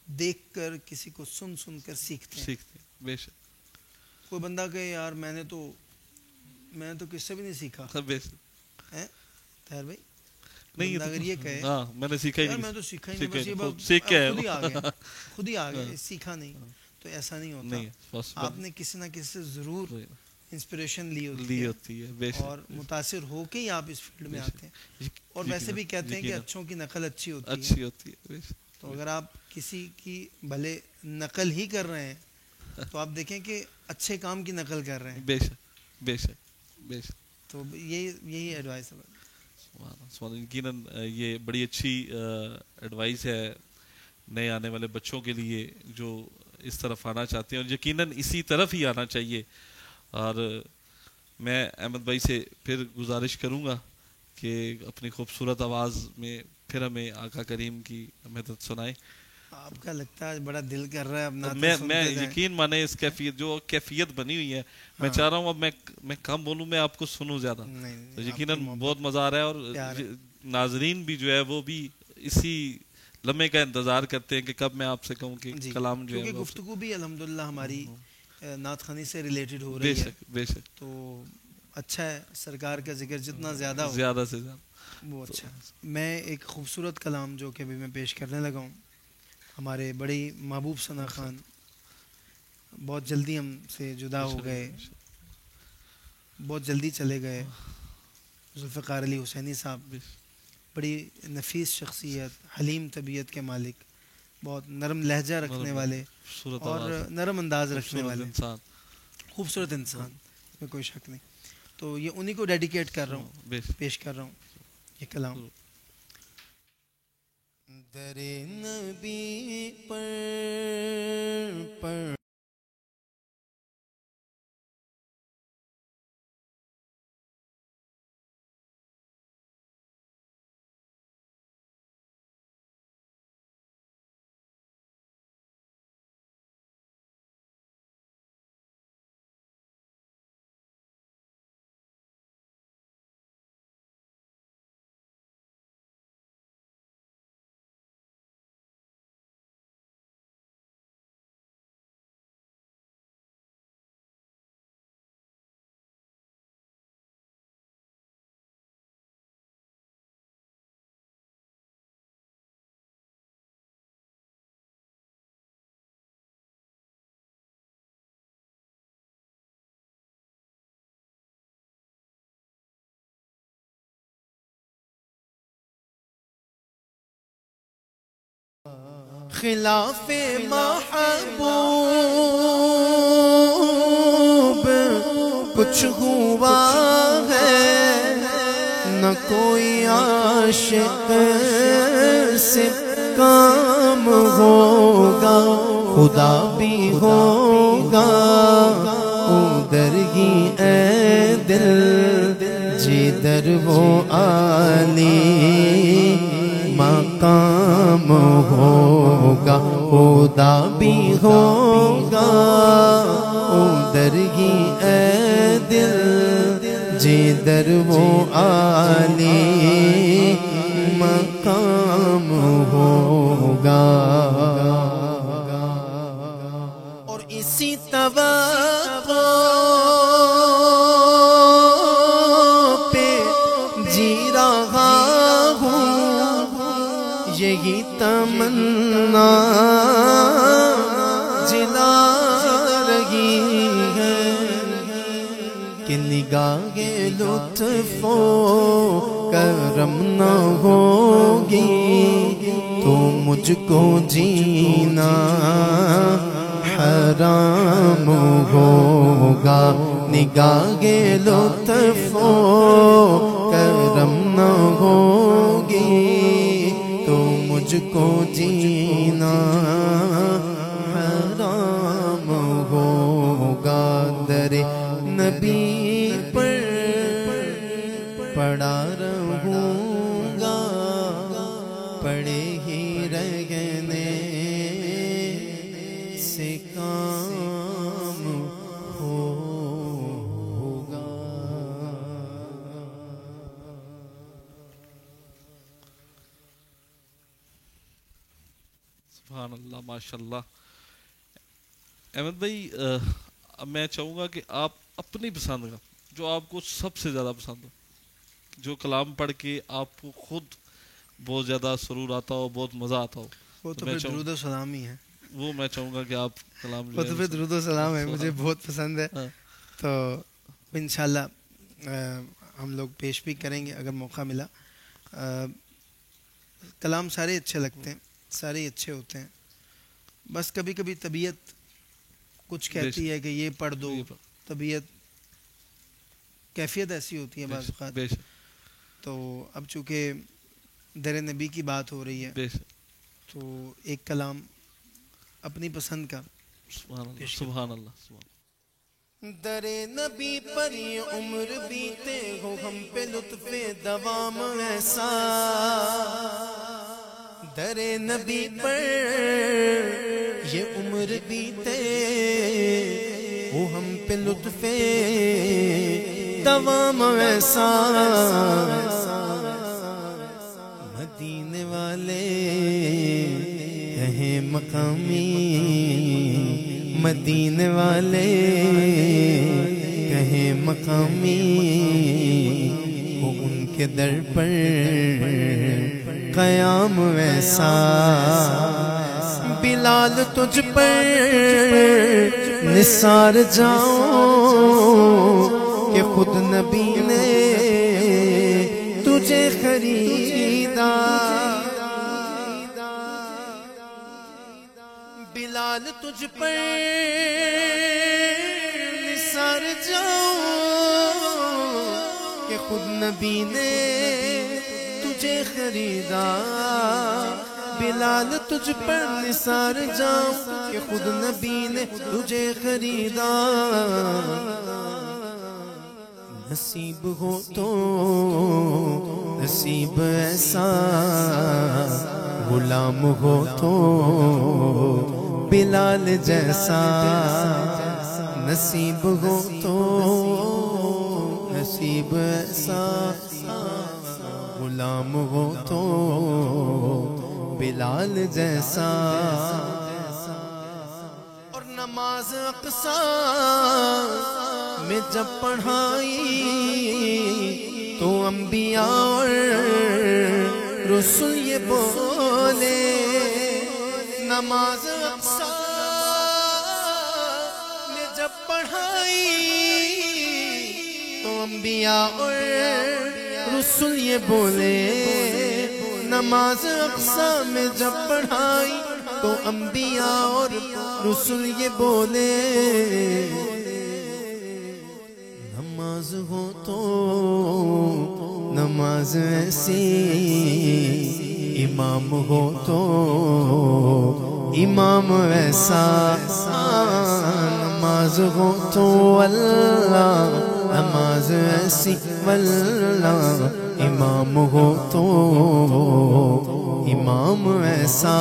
دیکھ کر کسی کو سن کر سیکھتے ہیں بے شک کوئی بندہ کہے یار میں نے تو کس سے بھی نہیں سیکھا طاہر بھائی نہیں اگر یہ کہے میں نے سیکھا ہی نہیں میں تو سیکھا ہی نہیں بس خود ہی آ گیا سیکھا نہیں تو ایسا نہیں ہوتا آپ نے کسی نہ کسی سے ضرور انسپریشن لی ہوتی ہے بے شک، اور متاثر ہو کے ہی آپ اس فیلڈ میں آتے ہیں. اور ویسے بھی کہتے ہیں کہ اچھوں کی نقل اچھی ہوتی ہوتی ہے بے شک. تو اگر آپ کسی کی بھلے نقل ہی کر رہے ہیں تو آپ دیکھیں کہ اچھے کام کی نقل کر رہے ہیں. بے شک بے شک بے شک. تو یہی ایڈوائس ہے. یقیناً یہ بڑی اچھی ایڈوائس ہے نئے آنے والے بچوں کے لیے جو اس طرف آنا چاہتے ہیں، اور یقیناً اسی طرف ہی آنا چاہیے. اور میں احمد بھائی سے پھر گزارش کروں گا کہ اپنی خوبصورت آواز میں پھر ہمیں آقا کریم کی مدد سنائیں. آپ کا لگتا ہے بڑا دل کر رہا ہے اب میں یقین مانے اس کیفیت جو کیفیت بنی ہوئی ہے، میں چاہ رہا ہوں اب میں کم بولوں، میں آپ کو سنوں زیادہ. تو یقیناً بہت مزہ آ رہا ہے، اور ناظرین بھی جو ہے وہ بھی اسی لمحے کا انتظار کرتے ہیں کہ کب میں آپ سے کہوں کہ کلام جو ہے. کیونکہ گفتگو بھی الحمدللہ ہماری نعت خوانی سے ریلیٹڈ ہو رہی ہے. بے شک. تو اچھا ہے، سرکار کا ذکر جتنا زیادہ ہو زیادہ سے زیادہ وہ اچھا. میں ایک خوبصورت کلام جو کہ ابھی میں پیش کرنے لگا ہوں، ہمارے بڑی محبوب ثنا خان بہت جلدی ہم سے جدا ہو گئے، بہت جلدی چلے گئے. ذوالفقار علی حسینی صاحب بڑی نفیس شخصیت، حلیم طبیعت کے مالک، بہت نرم لہجہ رکھنے والے اور نرم انداز رکھنے والے، خوبصورت انسان میں کوئی شک نہیں. تو یہ انہی کو ڈیڈیکیٹ کر رہا ہوں، پیش کر رہا ہوں یہ کلام. در نبی پر خلاف محبوب کچھ ہوا ہے، نہ کوئی عاشق سے کام ہوگا، خدا بھی ہوگا ادھر ہی اے دل جدھر وہ عالی مقام ہوگا، خدا بھی ہوگا ادھر ہی اے دل جدھر وہ عالی مقام ہوگا. اور اسی توقع پہ جی رہا ہوں، یہی تمنا جلا رہی ہے کہ نگاہ لطف و کرم نہ ہوگی تو مجھ کو جینا حرام ہوگا. نگاہ لطف و کرم نہ ہوگی تو مجھ کو جینا حرام ہوگا. در نبی پر پڑا رہوں گا، پڑے ہی رہنے سے کام ہوگا. سبحان اللہ، ماشاء اللہ. احمد بھائی اب میں چاہوں گا کہ آپ اپنی پسند کا جو آپ کو سب سے زیادہ پسند ہو، جو کلام پڑھ کے آپ کو خود بہت زیادہ سرور آتا ہو، بہت مزہ آتا ہو، وہ تو پھر درود و سلام ہی ہے. وہ میں چاہوں گا کہ آپ کلام وہ تو پھر درود و سلام ہے، مجھے بہت پسند ہے. تو انشاءاللہ ہم لوگ پیش بھی کریں گے اگر موقع ملا. کلام سارے اچھے لگتے ہیں, سارے اچھے ہوتے ہیں, بس کبھی کبھی طبیعت کچھ کہتی ہے کہ یہ پڑھ دو, طبیعت کیفیت ایسی ہوتی ہے بعض اوقات. تو اب چونکہ در نبی کی بات ہو رہی ہے تو ایک کلام اپنی پسند کا. سبحان اللہ. در نبی پر یہ عمر بیتے ہو ہم پہ لطف دوام ایسا, در نبی پر یہ عمر بیتے ہو ہم پہ لطف دوام ایسا, مدینے والے کہیں مقامی, مدینے والے کہیں مقامی ہو ان کے در پر قیام ویسا, بلال تجھ پر نثار جاؤں کہ خود نبی نے تجھے خریدا, بلال تجھ پر نثار جاؤں کہ خود نبی نے تجھے خریدا, بلال تجھ پر نثار جاؤں کہ خود نبی نے تجھے خریدا, نصیب ہو تو نصیب ایسا, غلام ہو تو بلال جیسا, نصیب ہو تو نصیب ایسا, غلام ہو تو بلال جیسا. اور نماز اقصی میں جب پڑھائی تو انبیاء اور رسول یہ بولے, نماز اقصی میں جب پڑھائی تو انبیاء اور رسول یہ بولے, نماز اقصی میں جب پڑھائی تو انبیاء اور رسول یہ بولے, نماز ہو تو نماز ایسی, امام ہو تو امام ایسا, نماز ہو تو اللہ نماز ایسی, واللہ امام ہو تو امام ایسا.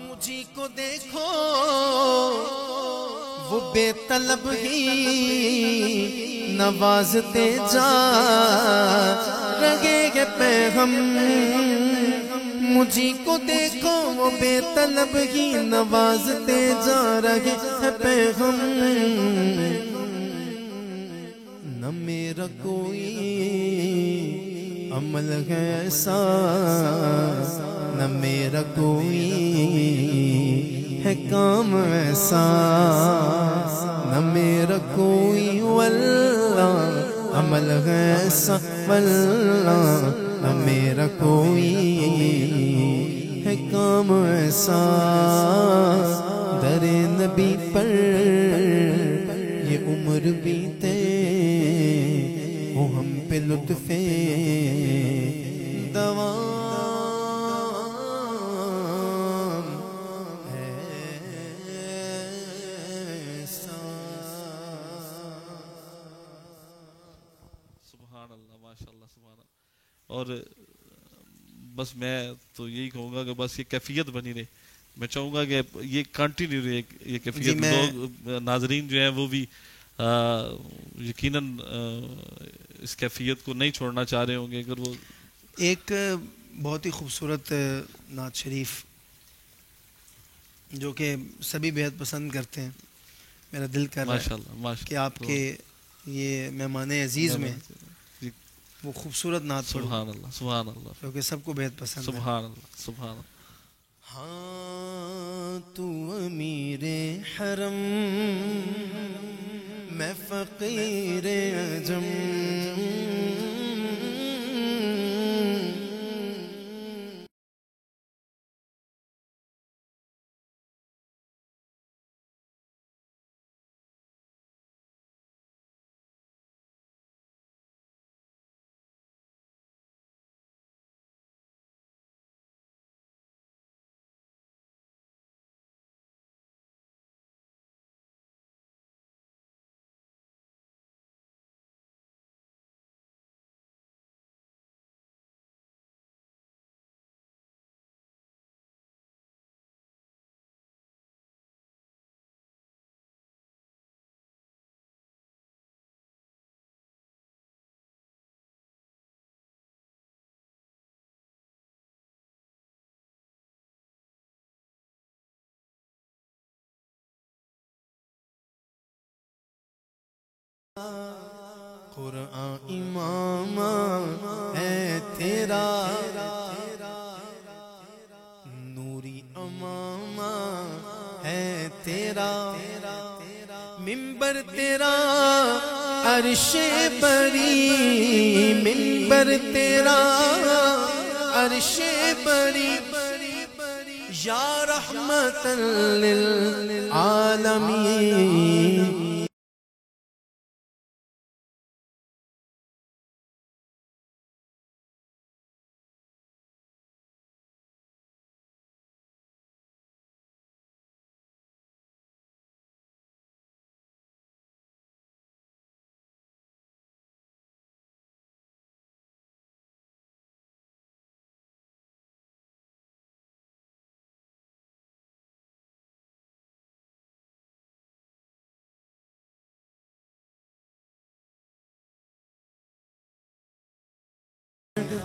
مجھے کو دیکھو وہ بے طلب ہی نوازتے جا رہے ہیں پیغام, مجھے کو دیکھو وہ بے طلب ہی نوازتے جا رہے ہیں پیغام, نہ میرا کوئی عمل ہے ایسا, نہ میرا کوئی ہے کام ایسا, نہ میرا کوئی واللہ عمل ہے ایسا, واللہ نہ میرا کوئی ہے کام ایسا. در نبی پر یہ عمر بیتے ہو ہم پہ لطف دوام ایسا. سبحان اللہ, ماشاء اللہ, سبحان اللہ. اور بس میں تو یہی کہوں گا کہ بس یہ کیفیت بنی رہے, میں چاہوں گا کہ یہ کنٹینیو رہے یہ کیفیت. لوگ ناظرین جو ہیں وہ بھی یقیناً اس کیفیت کو نہیں چھوڑنا چاہ رہے ہوں گے. اگر وہ ایک بہت ہی خوبصورت نعت شریف جو کہ سبھی بہت پسند کرتے ہیں, میرا دل کر رہا ہے کہ آپ کے یہ مہمان عزیز میں وہ خوبصورت نعت پڑھوں. سبحان اللہ, سبحان اللہ, کیونکہ سب کو بہت پسند ہے. سبحان اللہ, سبحان اللہ. ہاں تو امیر حرم میں فقیر عجم قرآن امام ہے تیرا نوری امام ہے تیرا منبر تیرا عرش بری منبر تیرا عرش بری یا رحمت للعالمین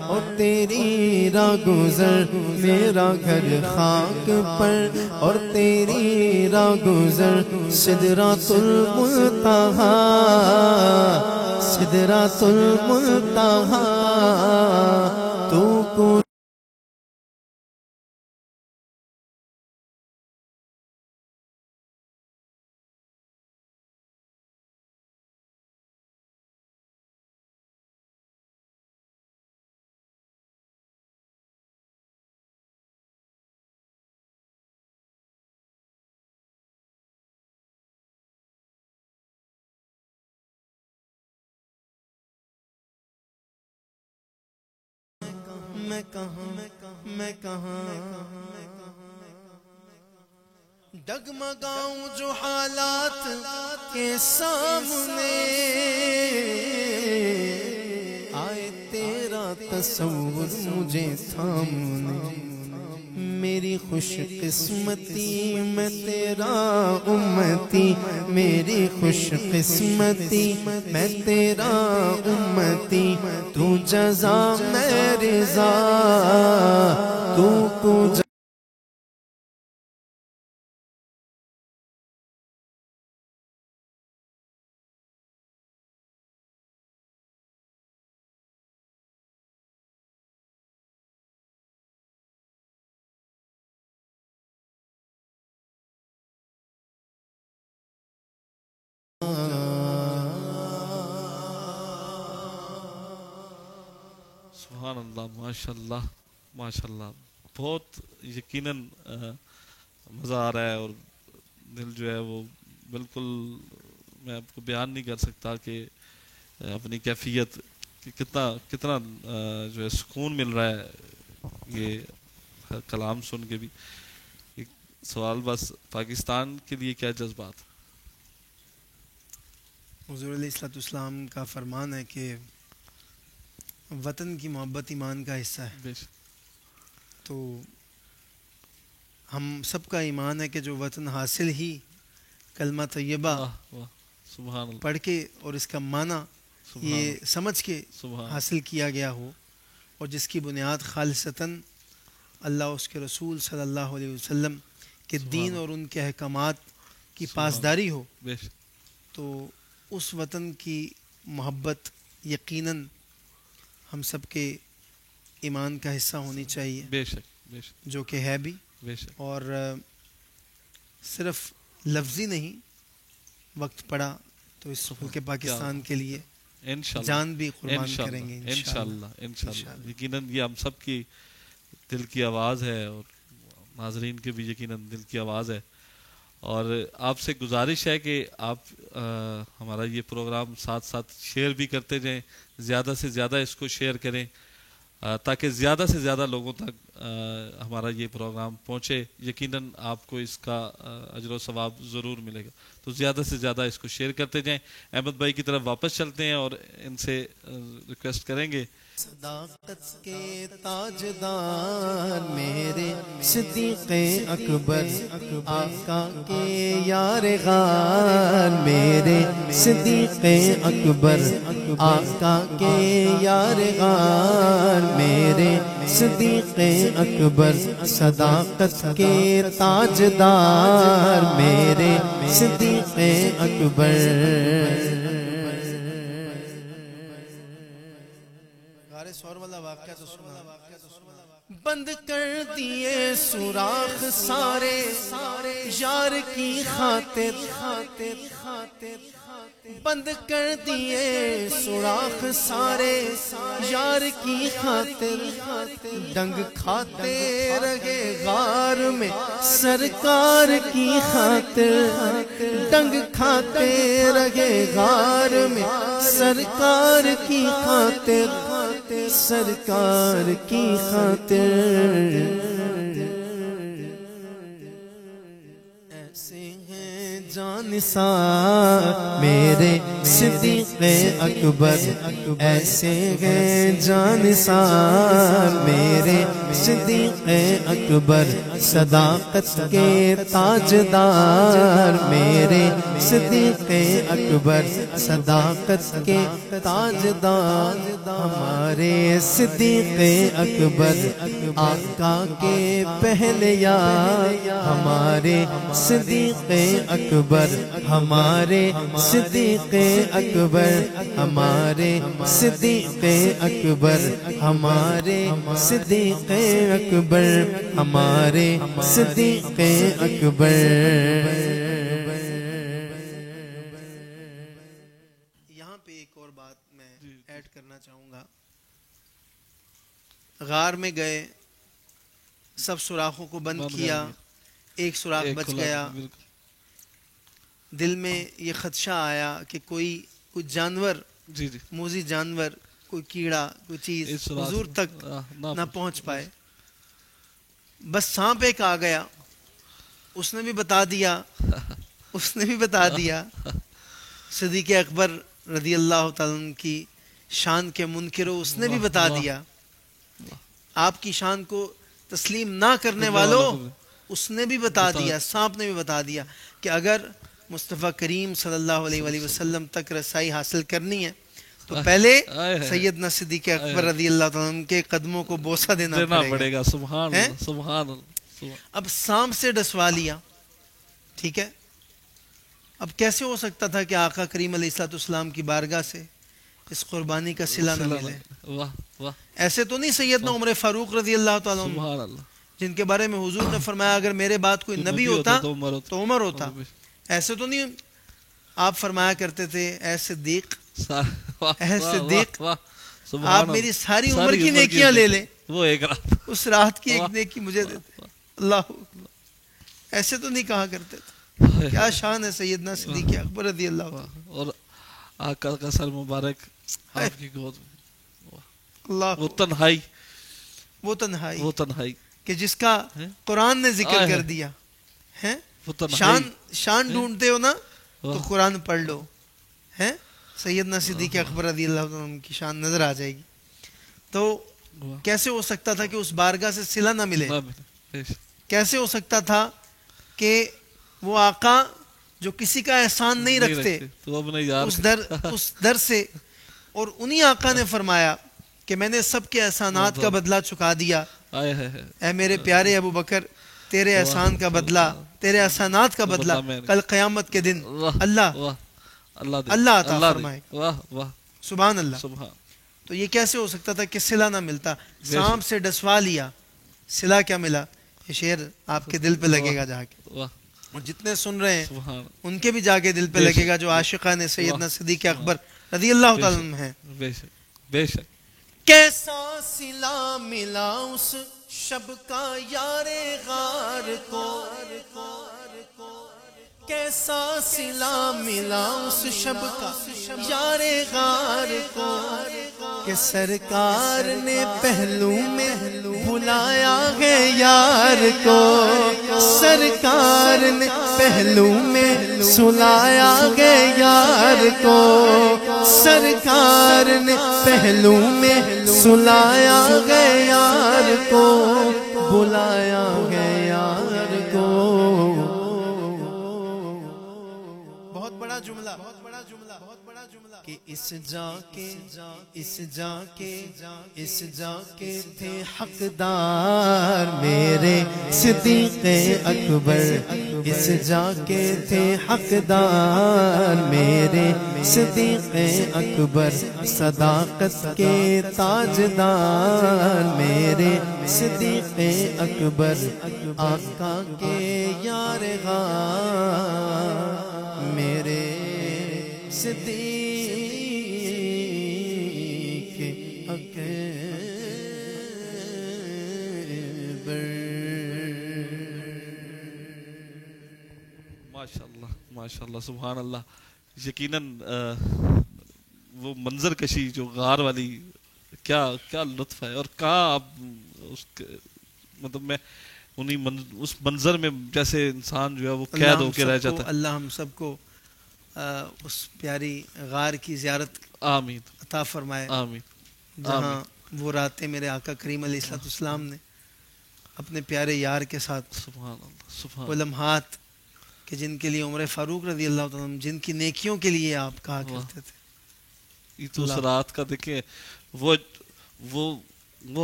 اور تیری راہ گزر میرا گھر خاک پر اور تیری راہ گزر سدرۃ المنتہا سدرۃ المنتہا تو کو میں کہاں ڈگمگاؤں جو حالات کے سامنے آئے تیرا تصور مجھے سامنے میری خوش قسمتی میں تیرا امتی میری خوش قسمتی میں تیرا امتی تو جزا میں رضا تو کو سبحان اللہ ماشاءاللہ ماشاءاللہ بہت یقیناً مزہ آ رہا ہے اور دل جو ہے وہ بالکل میں آپ کو بیان نہیں کر سکتا کہ اپنی کیفیت کہ کتنا جو ہے سکون مل رہا ہے یہ کلام سن کے بھی. ایک سوال بس پاکستان کے لیے کیا جذبات؟ حضور علیہ الصلوۃ والسلام کا فرمان ہے کہ وطن کی محبت ایمان کا حصہ ہے. تو ہم سب کا ایمان ہے کہ جو وطن حاصل ہی کلمہ طیبہ پڑھ کے اور اس کا معنی یہ سمجھ کے حاصل کیا گیا ہو اور جس کی بنیاد خالصتاً اللہ اس کے رسول صلی اللہ علیہ وسلم کے دین اور ان کے احکامات کی پاسداری ہو تو اس وطن کی محبت یقیناً ہم سب کے ایمان کا حصہ ہونی چاہیے. بے شک جو کہ ہے بھی بے شک اور صرف لفظی نہیں وقت پڑا تو اس ملک پاکستان کے لیے انشاءاللہ جان بھی قربان کریں گے انشاءاللہ انشاءاللہ یقیناً یہ ہم سب کی دل کی آواز ہے اور ناظرین کے بھی یقیناً دل کی آواز ہے. اور آپ سے گزارش ہے کہ آپ ہمارا یہ پروگرام ساتھ ساتھ شیئر بھی کرتے جائیں, زیادہ سے زیادہ اس کو شیئر کریں تاکہ زیادہ سے زیادہ لوگوں تک ہمارا یہ پروگرام پہنچے. یقیناً آپ کو اس کا اجر و ثواب ضرور ملے گا, تو زیادہ سے زیادہ اس کو شیئر کرتے جائیں. احمد بھائی کی طرف واپس چلتے ہیں اور ان سے ریکویسٹ کریں گے. صداقت کے تاجدار میرے صدیق اکبر آقا کے یار غار, میرے صدیق اکبر آقا کے یار غار, میرے صدیق اکبر صداقت کے تاجدار میرے صدیق اکبر. سور والا واقعہ تو سنا. بند کر دیے سوراخ سارے یار کی خاطر, بند کر دیے سوراخ سارے یار کی خاطر, ڈنگ کھاتے رہے غار میں سرکار کی خاطر, ڈنگ کھاتے رہے غار میں سرکار کی خاطر, سرکار کی خاطر. ایسے ہیں جانثار میرے صدیق اکبر, ایسے ہیں جانثار میرے صدیق اکبر صداقت کے تاجدار میرے صدیق اکبر صداقت کے تاجدار. ہمارے صدیق اکبر آقا کے پہلے یار, ہمارے صدیق اکبر, ہمارے صدیق اکبر, ہمارے صدیق اکبر, ہمارے صدیق اکبر, ہمارے صدیق اکبر. یہاں پہ ایک اور بات میں ایڈ کرنا چاہوں گا. غار میں گئے, سب سوراخوں کو بند کیا, ایک سوراخ بچ گیا. دل میں یہ خدشہ آیا کہ کوئی جانور, موذی جانور, کوئی کیڑا, کوئی چیز حضور تک نہ پہنچ پائے. بس سانپ ایک آ گیا, اس نے بھی بتا دیا, اس نے بھی بتا دیا. صدیق اکبر رضی اللہ تعالیٰ عنہ کی شان کے منکر ہو, اس نے بھی بتا دیا. آپ کی شان کو تسلیم نہ کرنے والوں, اس نے بھی بتا دیا, سانپ نے بھی بتا دیا کہ اگر مصطفیٰ کریم صلی اللہ علیہ وآلہ وسلم تک رسائی حاصل کرنی ہے تو پہلے سیدنا صدیق اکبر رضی اللہ تعالیٰ عنہ کے قدموں کو بوسہ دینا پڑے گا. سبحان اللہ, سبحان اللہ. اب سانپ سے ڈسوا لیا, ٹھیک ہے. اب کیسے ہو سکتا تھا کہ آقا کریم علیہ السلام کی بارگاہ سے اس قربانی کا صلہ نہ ملے؟ ایسے تو نہیں سیدنا عمر فاروق رضی اللہ تعالیٰ عنہ جن کے بارے میں حضور نے فرمایا اگر میرے بعد کوئی نبی ہوتا تو عمر ہوتا. ایسے تو نہیں آپ فرمایا کرتے تھے اے صدیق, اے صدیق آپ میری ساری عمر کی نیکیاں لے لیں, وہ ایک رات, اس رات کی ایک نیکی مجھے دیتے. اللہ, ایسے تو نہیں کہا کرتے تھے. کیا شان ہے سیدنا صدیق اکبر رضی اللہ عنہ. اور آقا کا سر مبارک آپ کی گود میں, اللہ, وہ تنہائی کہ جس کا قرآن نے ذکر کر دیا ہے. شان ڈھونڈتے ہو نا تو قرآن پڑھ لو, ہے سیدنا صدیق اکبر رضی اللہ عنہ کی شان نظر آ جائے گی. تو کیسے ہو سکتا تھا کہ اس بارگاہ سے صلہ نہ ملے؟ کیسے ہو سکتا تھا کہ وہ آقا جو کسی کا احسان نہیں رکھتے اس در سے, اور انہی آقا نے فرمایا کہ میں نے سب کے احسانات کا بدلہ چکا دیا. اے میرے پیارے ابو بکر, تیرے احسان کا بدلہ, تیرے احسانات کا بدلہ کل قیامت کے دن اللہ عطا فرمائے. سبحان اللہ. تو یہ کیسے ہو سکتا تھا کہ صلہ نہ ملتا؟ سانپ سے ڈسوا لیا, صلہ کیا ملا؟ یہ شعر آپ کے دل پہ لگے گا جا کے، واہ اور جتنے سن رہے ہیں سبحان ان کے بھی جا کے دل پہ بے لگے گا شک، جو عاشقان سیدنا واہ، صدیق اکبر رضی اللہ بے تعالیٰ شک، عنہ ہیں. بے شک بے شک. کیسا صلہ ملا اس شب کا یار غار کو، کیسا صلہ ملا اس شب کا یار غار کو، کہ سرکار نے پہلو میں بلایا ہے یار کو، سرکار نے پہلو میں سلایا ہے یار کو، سرکار نے پہلو میں سلایا ہے یار کو، بلایا ہے یار کو. بہت بڑا جملہ، بہت بڑا جملہ، بہت بڑا جملہ کہ اس جا کے تھے حقدار میرے صدیق اکبر، اس جا کے تھے حقدار میرے صدیق اکبر، صداقت کے تاجدار میرے صدیق اکبر، آقا کے یار غار میرے صدیق اکبر. ماشاءاللہ سبحان اللہ. یقیناً وہ منظر کشی جو غار والی، کیا لطف ہے. اور کہاں آپ مطلب میں اس منظر میں جیسے انسان جو ہے وہ قید ہو کے رہ جاتا ہے. اللہ ہم سب کو اس پیاری غار کی زیارت آمین عطا فرمائے، آمین. جہاں وہ راتیں میرے آقا کریم علیہ السلام نے اپنے پیارے یار کے ساتھ، سبحان اللہ سبحان وہ لمحات کہ جن کے لیے عمر فاروق رضی اللہ تعالیٰ عنہ، جن کی نیکیوں کے لیے آپ کہا کرتے تھے. یہ تو اس رات کا دیکھیں وہ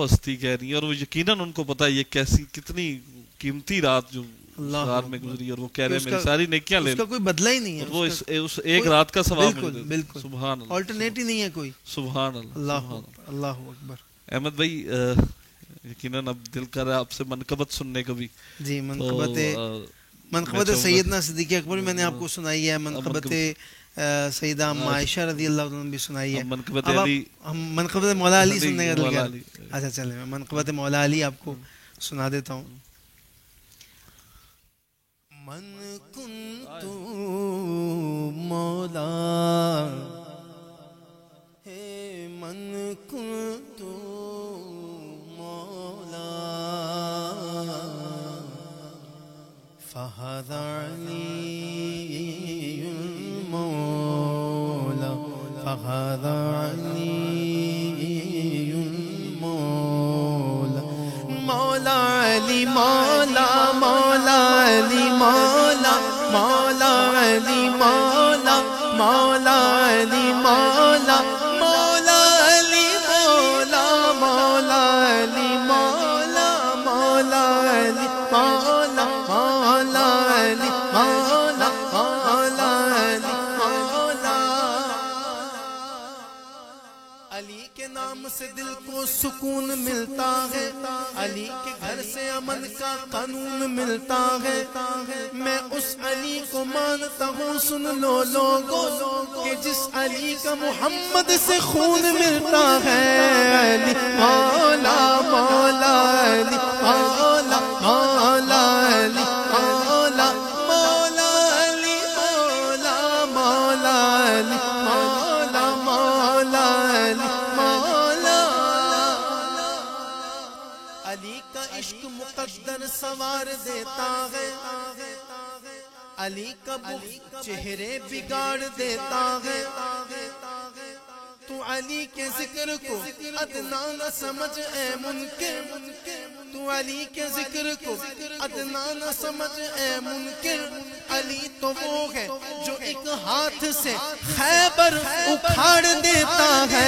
ہستی کہہ رہی ہے، اور وہ یقیناً ان کو پتا ہے یہ کیسی کتنی قیمتی رات جو غار میں گزری، اور وہ کہہ رہے ہیں میری ساری نیکیاں لے اس کا کوئی بدلہ ہی نہیں ہے، وہ اس ایک رات کا ثواب بالکل بالکل سبحان اللہ، آلٹرنیٹ ہی نہیں ہے کوئی. سبحان اللہ اللہ اللہ اکبر. احمد بھائی یقیناً اب دل کر رہا ہے آپ سے منقبت سننے کو بھی. جی منقبت سیدنا صدیق اکبر میں نے آپ کو سنائی ہے، منقبت سیدہ اما عائشہ رضی اللہ عنہ بھی سنائی ہے. ہم منقبت مولا علی سننے کا دل. اچھا چلیں میں منقبت مولا علی آپ کو سنا دیتا ہوں. من کنت مولا ہے، من کنت مولا فہذا علی مولا، فہذا علی مولا، مولا علی مولا، مولا علی مولا، مولا علی مولا، مولا علی مولا، مولا علی مولا، مولا علی مولا، مولا علی مولا، مولا علی مولا، مولا علی مولا. علی کے نام سے دل کو سکون ملتا ہے، علی کے گھر سے امن کا قانون ملتا ہے. میں اس علی کو مانتا ہوں، سن لو لوگو، کہ جس علی کا محمد سے خون ملتا ہے. علی مولا، مولا علی مولا، مولا علی مولا، مولا علی مولا، مولا علی مولا، مولا علی مولا. علی کا عشق مقدر سوار دیتا ہے، علی کا بغض چہرے بگاڑ دیتا ہے. تو علی کے ذکر کو ادنا نہ سمجھ اے منکر، تو علی کے ذکر کو ادنا نہ سمجھ اے منکر. علی تو وہ ہے جو ایک ہاتھ سے خیبر اکھاڑ دیتا ہے.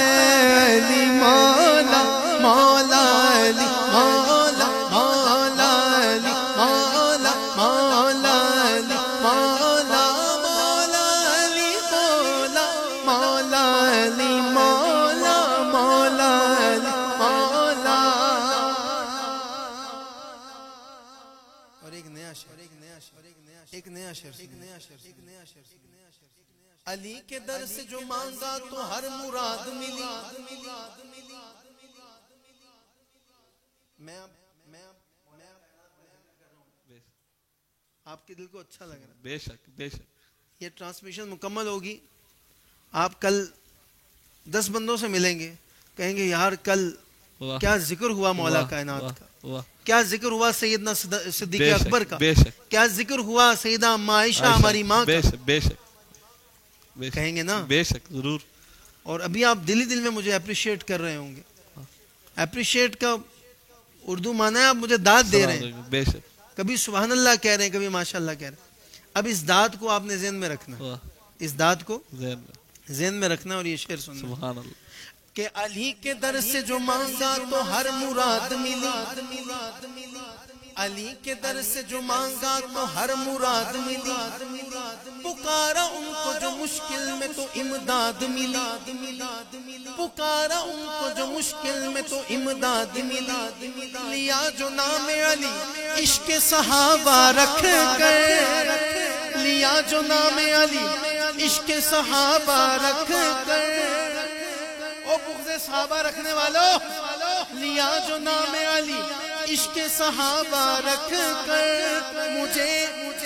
علی مولا، مولا علی مولا، مولا علی مولا، مولا علی مولا، مولا علی مولا، مولا علی مولا، مولا علی مولا. اور ایک نیا شعر علی کے در سے جو مانگا تو ہر مراد ملی. آپ کے دل کو اچھا لگ رہا ہے. بے شک بے شک. یہ ٹرانسمیشن مکمل ہوگی. آپ کل 10 بندوں سے ملیں گے, کہیں گے یار کل کیا ذکر ہوا مولا کائنات کا, کیا ذکر ہوا سیدنا صدیق اکبر کا, کیا ذکر ہوا سیدہ اما عائشہ ہماری ماں کا. بے شک کہیں گے نا, بے شک ضرور. اور ابھی آپ دلی دل میں مجھے اپریشیٹ کر رہے ہوں گے. اپریشیٹ کا اردو معنی ہے آپ مجھے داد دے رہے ہیں. بے شک. کبھی سبحان اللہ کہہ رہے ہیں, کبھی ماشاء اللہ کہہ رہے ہیں. اب اس داد کو آپ نے ذہن میں رکھنا, اس داد کو ذہن میں رکھنا اور یہ شعر سننا. سبحان اللہ. کہ علی کے در سے جو مانگا تو ہر مراد ملی. علی کے در سے جو مانگا تو ہر مراد ملی. پکارا ان کو جو مشکل میں تو امداد ملی. پکارا ان کو جو مشکل میں تو امداد ملی. لیا جو نام علی عشق صحابہ رکھ کر, لیا جو نام علی عشق صحابہ رکھ کر. او بغض صحابہ رکھنے والوں, لیا جو نام علی عشق صحابہ رکھ کر. مجھے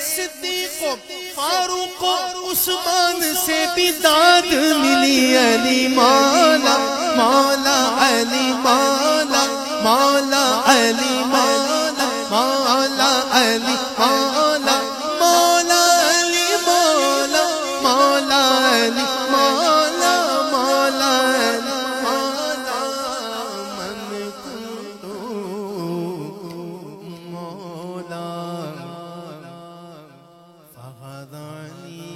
صدیق و فاروق و عثمان سے بھی داد ملی. علی مولا مولا علی مولا مولا علی مولا مولا علی مولا مولا علی مولا مولا علی مولا مولا علی مولا. من کنتو مولا فقد علی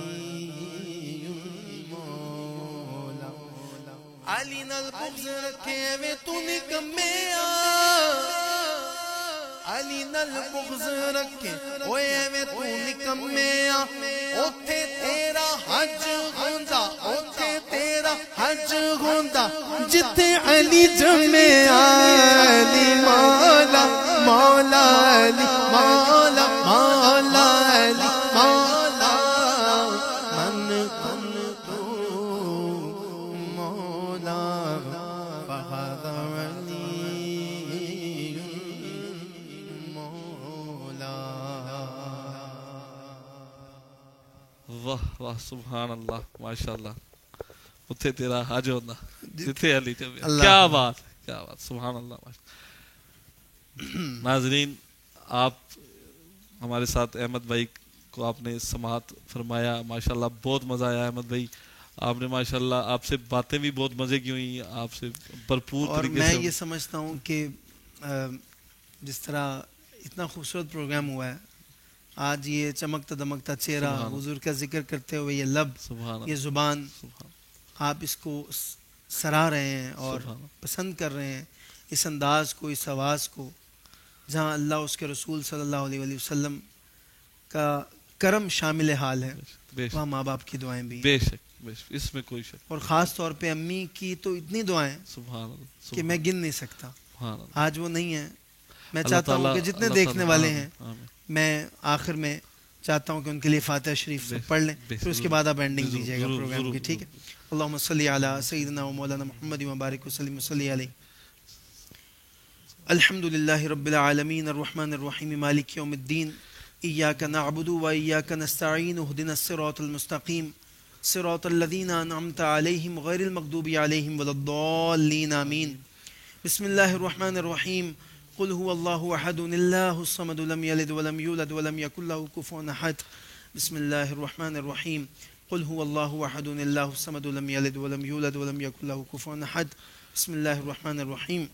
مولا. علی نال بغض رکھے وے تو نکمیا, علی نال بغض رکھے اوے وے تو نکمیا. اوتھے تیرا حج ہوندا, اوتھے تیرا حج ہوندا جتھے علی جمیا. علی مولا مولا علی مولا مولا علی مولا. من کنتو مولا فقد علی مولا. واہ واہ سبحان اللہ ماشاء اللہ. اتھے تیرا حج ہونا جتھے علی جمیا. کیا بات کیا بات, سبحان اللہ. ناظرین, آپ ہمارے ساتھ احمد بھائی کو آپ نے سماعت فرمایا, ماشاءاللہ بہت مزہ آیا. احمد بھائی آپ نے ماشاءاللہ آپ سے باتیں بھی بہت مزے کی ہوئی, آپ سے بھرپور طریقے سے. اور میں یہ سمجھتا ہوں کہ جس طرح اتنا خوبصورت پروگرام ہوا ہے آج, یہ چمکتا دمکتا چہرہ, حضور کا ذکر کرتے ہوئے یہ لب, یہ زبان, آپ اس کو سراہ رہے ہیں اور پسند کر رہے ہیں, اس انداز کو, اس آواز کو, جہاں اللہ اس کے رسول صلی اللہ علیہ وسلم کا کرم شامل حال ہے, وہاں ماں باپ کی دعائیں بھی. بے شک اس میں کوئی شک. اور خاص طور پہ امی کی تو اتنی دعائیں کہ میں گن نہیں سکتا. آج وہ نہیں ہے. میں چاہتا ہوں کہ جتنے دیکھنے والے ہیں, میں آخر میں چاہتا ہوں کہ ان کے لیے فاتحہ شریف سے پڑھ لیں, پھر اس کے بعد آپ اینڈنگ دیجیے گا پروگرام کی. ٹھیک ہے. اللہم صلی علی سیدنا و مولانا محمد و بارک وسلم وصلی علیہ. الحمد للہ رب العالمین الرحمن الرحیم مالک یوم الدین. ایاک نعبد و ایاک نستعین اہدنا الصراط المستقیم صراط الذین انعمت علیہم غیر المغضوب علیہم ولا الضالین آمین. بسم اللہ الرحمن الرحیم. قل هو الله احد اللہ الصمد لم یلد ولم یولد ولم یکن له کفوا احد. بسم اللہ الرحمن الرحیم. قل هو الله احد اللہ الصمد لم یلد ولم یولد ولم یکن له کفوا احد. بسم اللہ الرحمن الرحیم.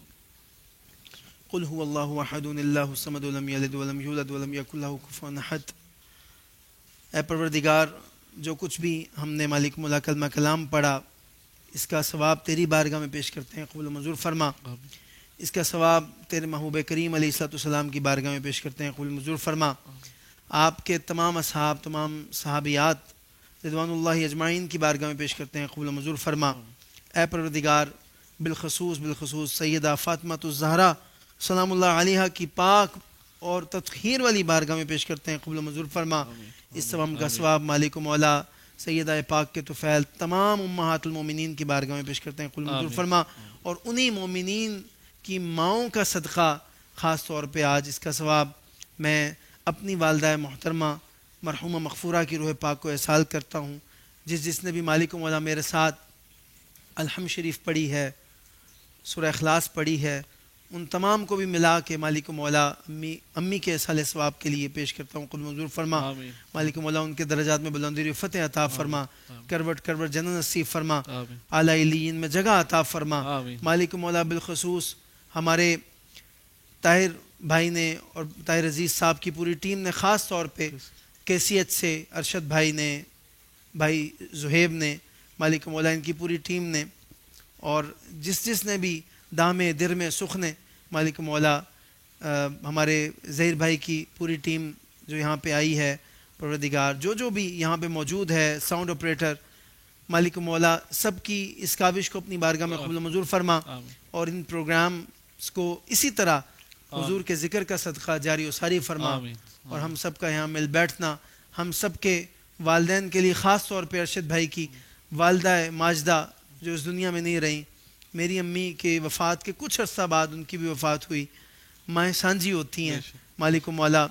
قل هو الله احد اللہ الصمد لم یلد ولم یولد ولم یکن له کفوا احد. اے پروردگار, جو کچھ بھی ہم نے مالک مولا کلمہ کلام پڑھا, اس کا ثواب تیری بارگاہ میں پیش کرتے ہیں, قبول منظور فرما. اس کا ثواب تیرے محبوب کریم علیہ الصلوۃ والسلام کی بارگاہ میں پیش کرتے ہیں, قبول منظور فرما. آپ کے تمام اصحاب, تمام صحابیات رضوان اللہ اجمعین کی بارگاہ میں پیش کرتے ہیں, قبول منظور فرما. اے پروردگار, بالخصوص سیدہ فاطمہ الزہرا سلام اللہ علیہا کی پاک اور تطہیر والی بارگاہ میں پیش کرتے ہیں، قبول و منظور فرما۔ اس ثواب کا ثواب مالک و مولا سیدہ پاک کے طفیل تمام امہات المومنین کی بارگاہ میں پیش کرتے ہیں، قبول و منظور فرما۔ اور انہی مومنین کی ماؤں کا صدقہ خاص طور پہ آج اس کا ثواب میں اپنی والدہ محترمہ مرحومہ مغفورہ کی روح پاک کو احسال کرتا ہوں، جس نے بھی مالک و مولا میرے ساتھ الحمد شریف پڑھی ہے، سورہ اخلاص پڑھی ہے، ان تمام کو بھی ملا کے مالک و مولا امی کے احسال ثواب کے لیے پیش کرتا ہوں، قبول منظور فرما۔ مالک و مولا ان کے درجات میں بلندی فتح عطا فرما، کروٹ کروٹ جنت نصیب فرما، اعلیٰ علیین میں جگہ عطا فرما۔ مالک و مولا بالخصوص ہمارے طاہر بھائی نے اور طاہر عزیز صاحب کی پوری ٹیم نے، خاص طور پہ کیسیت سے ارشد بھائی نے، بھائی زہیب نے، مالک و مولا ان کی پوری ٹیم نے، اور جس نے بھی دامے درمے سخ نے، مالک و مولا ہمارے ظہیر بھائی کی پوری ٹیم جو یہاں پہ آئی ہے، پروردگار جو بھی یہاں پہ موجود ہے، ساؤنڈ آپریٹر، مالک و مولا سب کی اس کاوش کو اپنی بارگاہ میں قبول و منظور فرما، اور ان پروگرامز کو اسی طرح حضور کے ذکر کا صدقہ جاری و ساری فرما، اور ہم سب کا یہاں مل بیٹھنا، ہم سب کے والدین کے لیے، خاص طور پہ ارشد بھائی کی والدہ ماجدہ جو اس دنیا میں نہیں رہیں، میری امی کے وفات کے کچھ عرصہ بعد ان کی بھی وفات ہوئی، مائیں سانجی ہوتی ہیں، مالک و مولا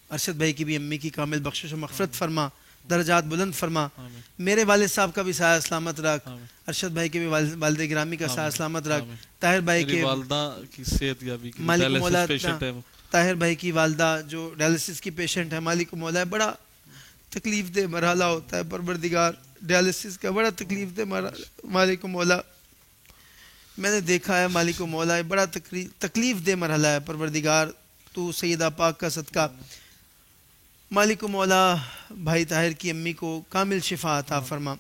ارشد بھائی کی بھی امی کی کامل بخشش و مغفرت فرما، درجات بلند فرما، میرے والد صاحب کا بھی سایہ سلامت رکھ، ارشد بھائی کے بھی والد گرامی کا سایہ سلامت رکھ، طاہر بھائی کے والدہ کی صحت یابی کی، مالک و مولا طاہر بھائی کی والدہ جو ڈائلسس کی پیشنٹ ہے، مالک و مولا بڑا تکلیف دہ مرحلہ ہوتا ہے پروردگار، ڈائلسس کا بڑا تکلیف دہ مرحلہ، مالک و مولا میں نے دیکھا ہے، مالک و مولا بڑا تکلیف دہ مرحلہ ہے، پروردگار تو سیدہ پاک کا صدقہ مالک و مولا بھائی طاہر کی امی کو کامل شفا عطا فرما،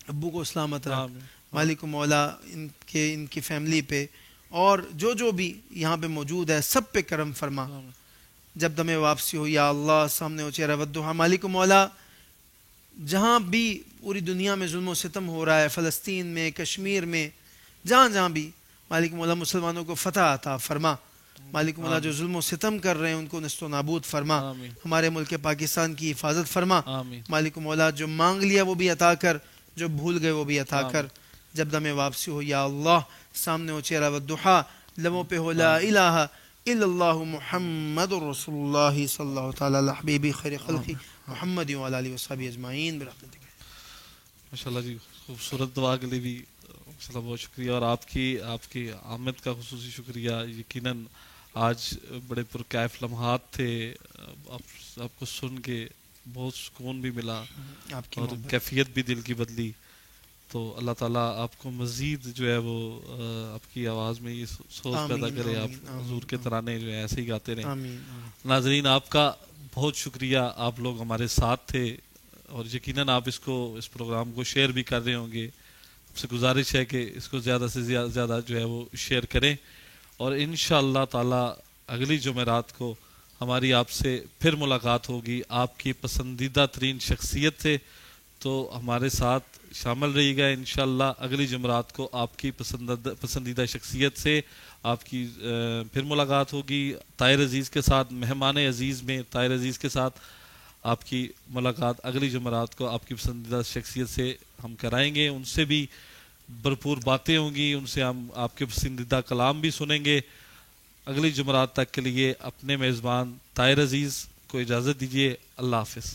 ابو کو سلامت رکھ، مالک و مولا ان کی فیملی پہ اور جو بھی یہاں پہ موجود ہے سب پہ کرم فرما، جب دم واپسی ہو یا اللہ سامنے ہو چہرہ والدہا، مالک و مولا جہاں بھی پوری دنیا میں ظلم و ستم ہو رہا ہے، فلسطین میں، کشمیر میں، جہاں بھی مالک مولا مسلمانوں کو فتح عطا فرما، مالک مولا جو ظلم و ستم کر رہے ہیں ان کو نست و نابود فرما، ہمارے ملک پاکستان کی حفاظت فرما، مالک مولا جو مانگ لیا وہ بھی عطا کر، جو بھول گئے وہ بھی عطا کر، جب دم واپسی ہو یا اللہ سامنے ہو چہرہ والدحا، لبوں پہ ہو لا الہ الا اللہ محمد رسول اللہ صلی اللہ تعالی علی حبیبی خیر خلقی محمد وعلی آلہ وصحبہ اجمعین برحمتک۔ ماشاءاللہ جی، خوبصورت دعا کے لیے بھی بہت شکریہ، اور آپ کی آمد کا خصوصی شکریہ۔ یقیناً آج بڑے پرکیف لمحات تھے، آپ کو سن کے بہت سکون بھی ملا اور کیفیت بھی دل کی بدلی، تو اللہ تعالیٰ آپ کو مزید جو ہے وہ آپ کی آواز میں یہ سوچ پیدا کرے، آپ حضور کے ترانے جو ہے ایسے ہی گاتے رہیں۔ ناظرین آپ کا بہت شکریہ، آپ لوگ ہمارے ساتھ تھے، اور یقیناً آپ اس پروگرام کو شیئر بھی کر رہے ہوں گے، آپ سے گزارش ہے کہ اس کو زیادہ سے زیادہ جو ہے وہ شیئر کریں، اور انشاءاللہ تعالیٰ اگلی جمعرات کو ہماری آپ سے پھر ملاقات ہوگی آپ کی پسندیدہ ترین شخصیت سے، تو ہمارے ساتھ شامل رہیے گا انشاءاللہ اگلی جمعرات کو آپ کی پسندیدہ شخصیت سے آپ کی پھر ملاقات ہوگی، طاہر عزیز کے ساتھ، مہمان عزیز میں طاہر عزیز کے ساتھ آپ کی ملاقات اگلی جمعرات کو آپ کی پسندیدہ شخصیت سے ہم کرائیں گے، ان سے بھی بھرپور باتیں ہوں گی، ان سے ہم آپ کے پسندیدہ کلام بھی سنیں گے۔ اگلی جمعرات تک کے لیے اپنے میزبان طاہر عزیز کو اجازت دیجیے، اللہ حافظ۔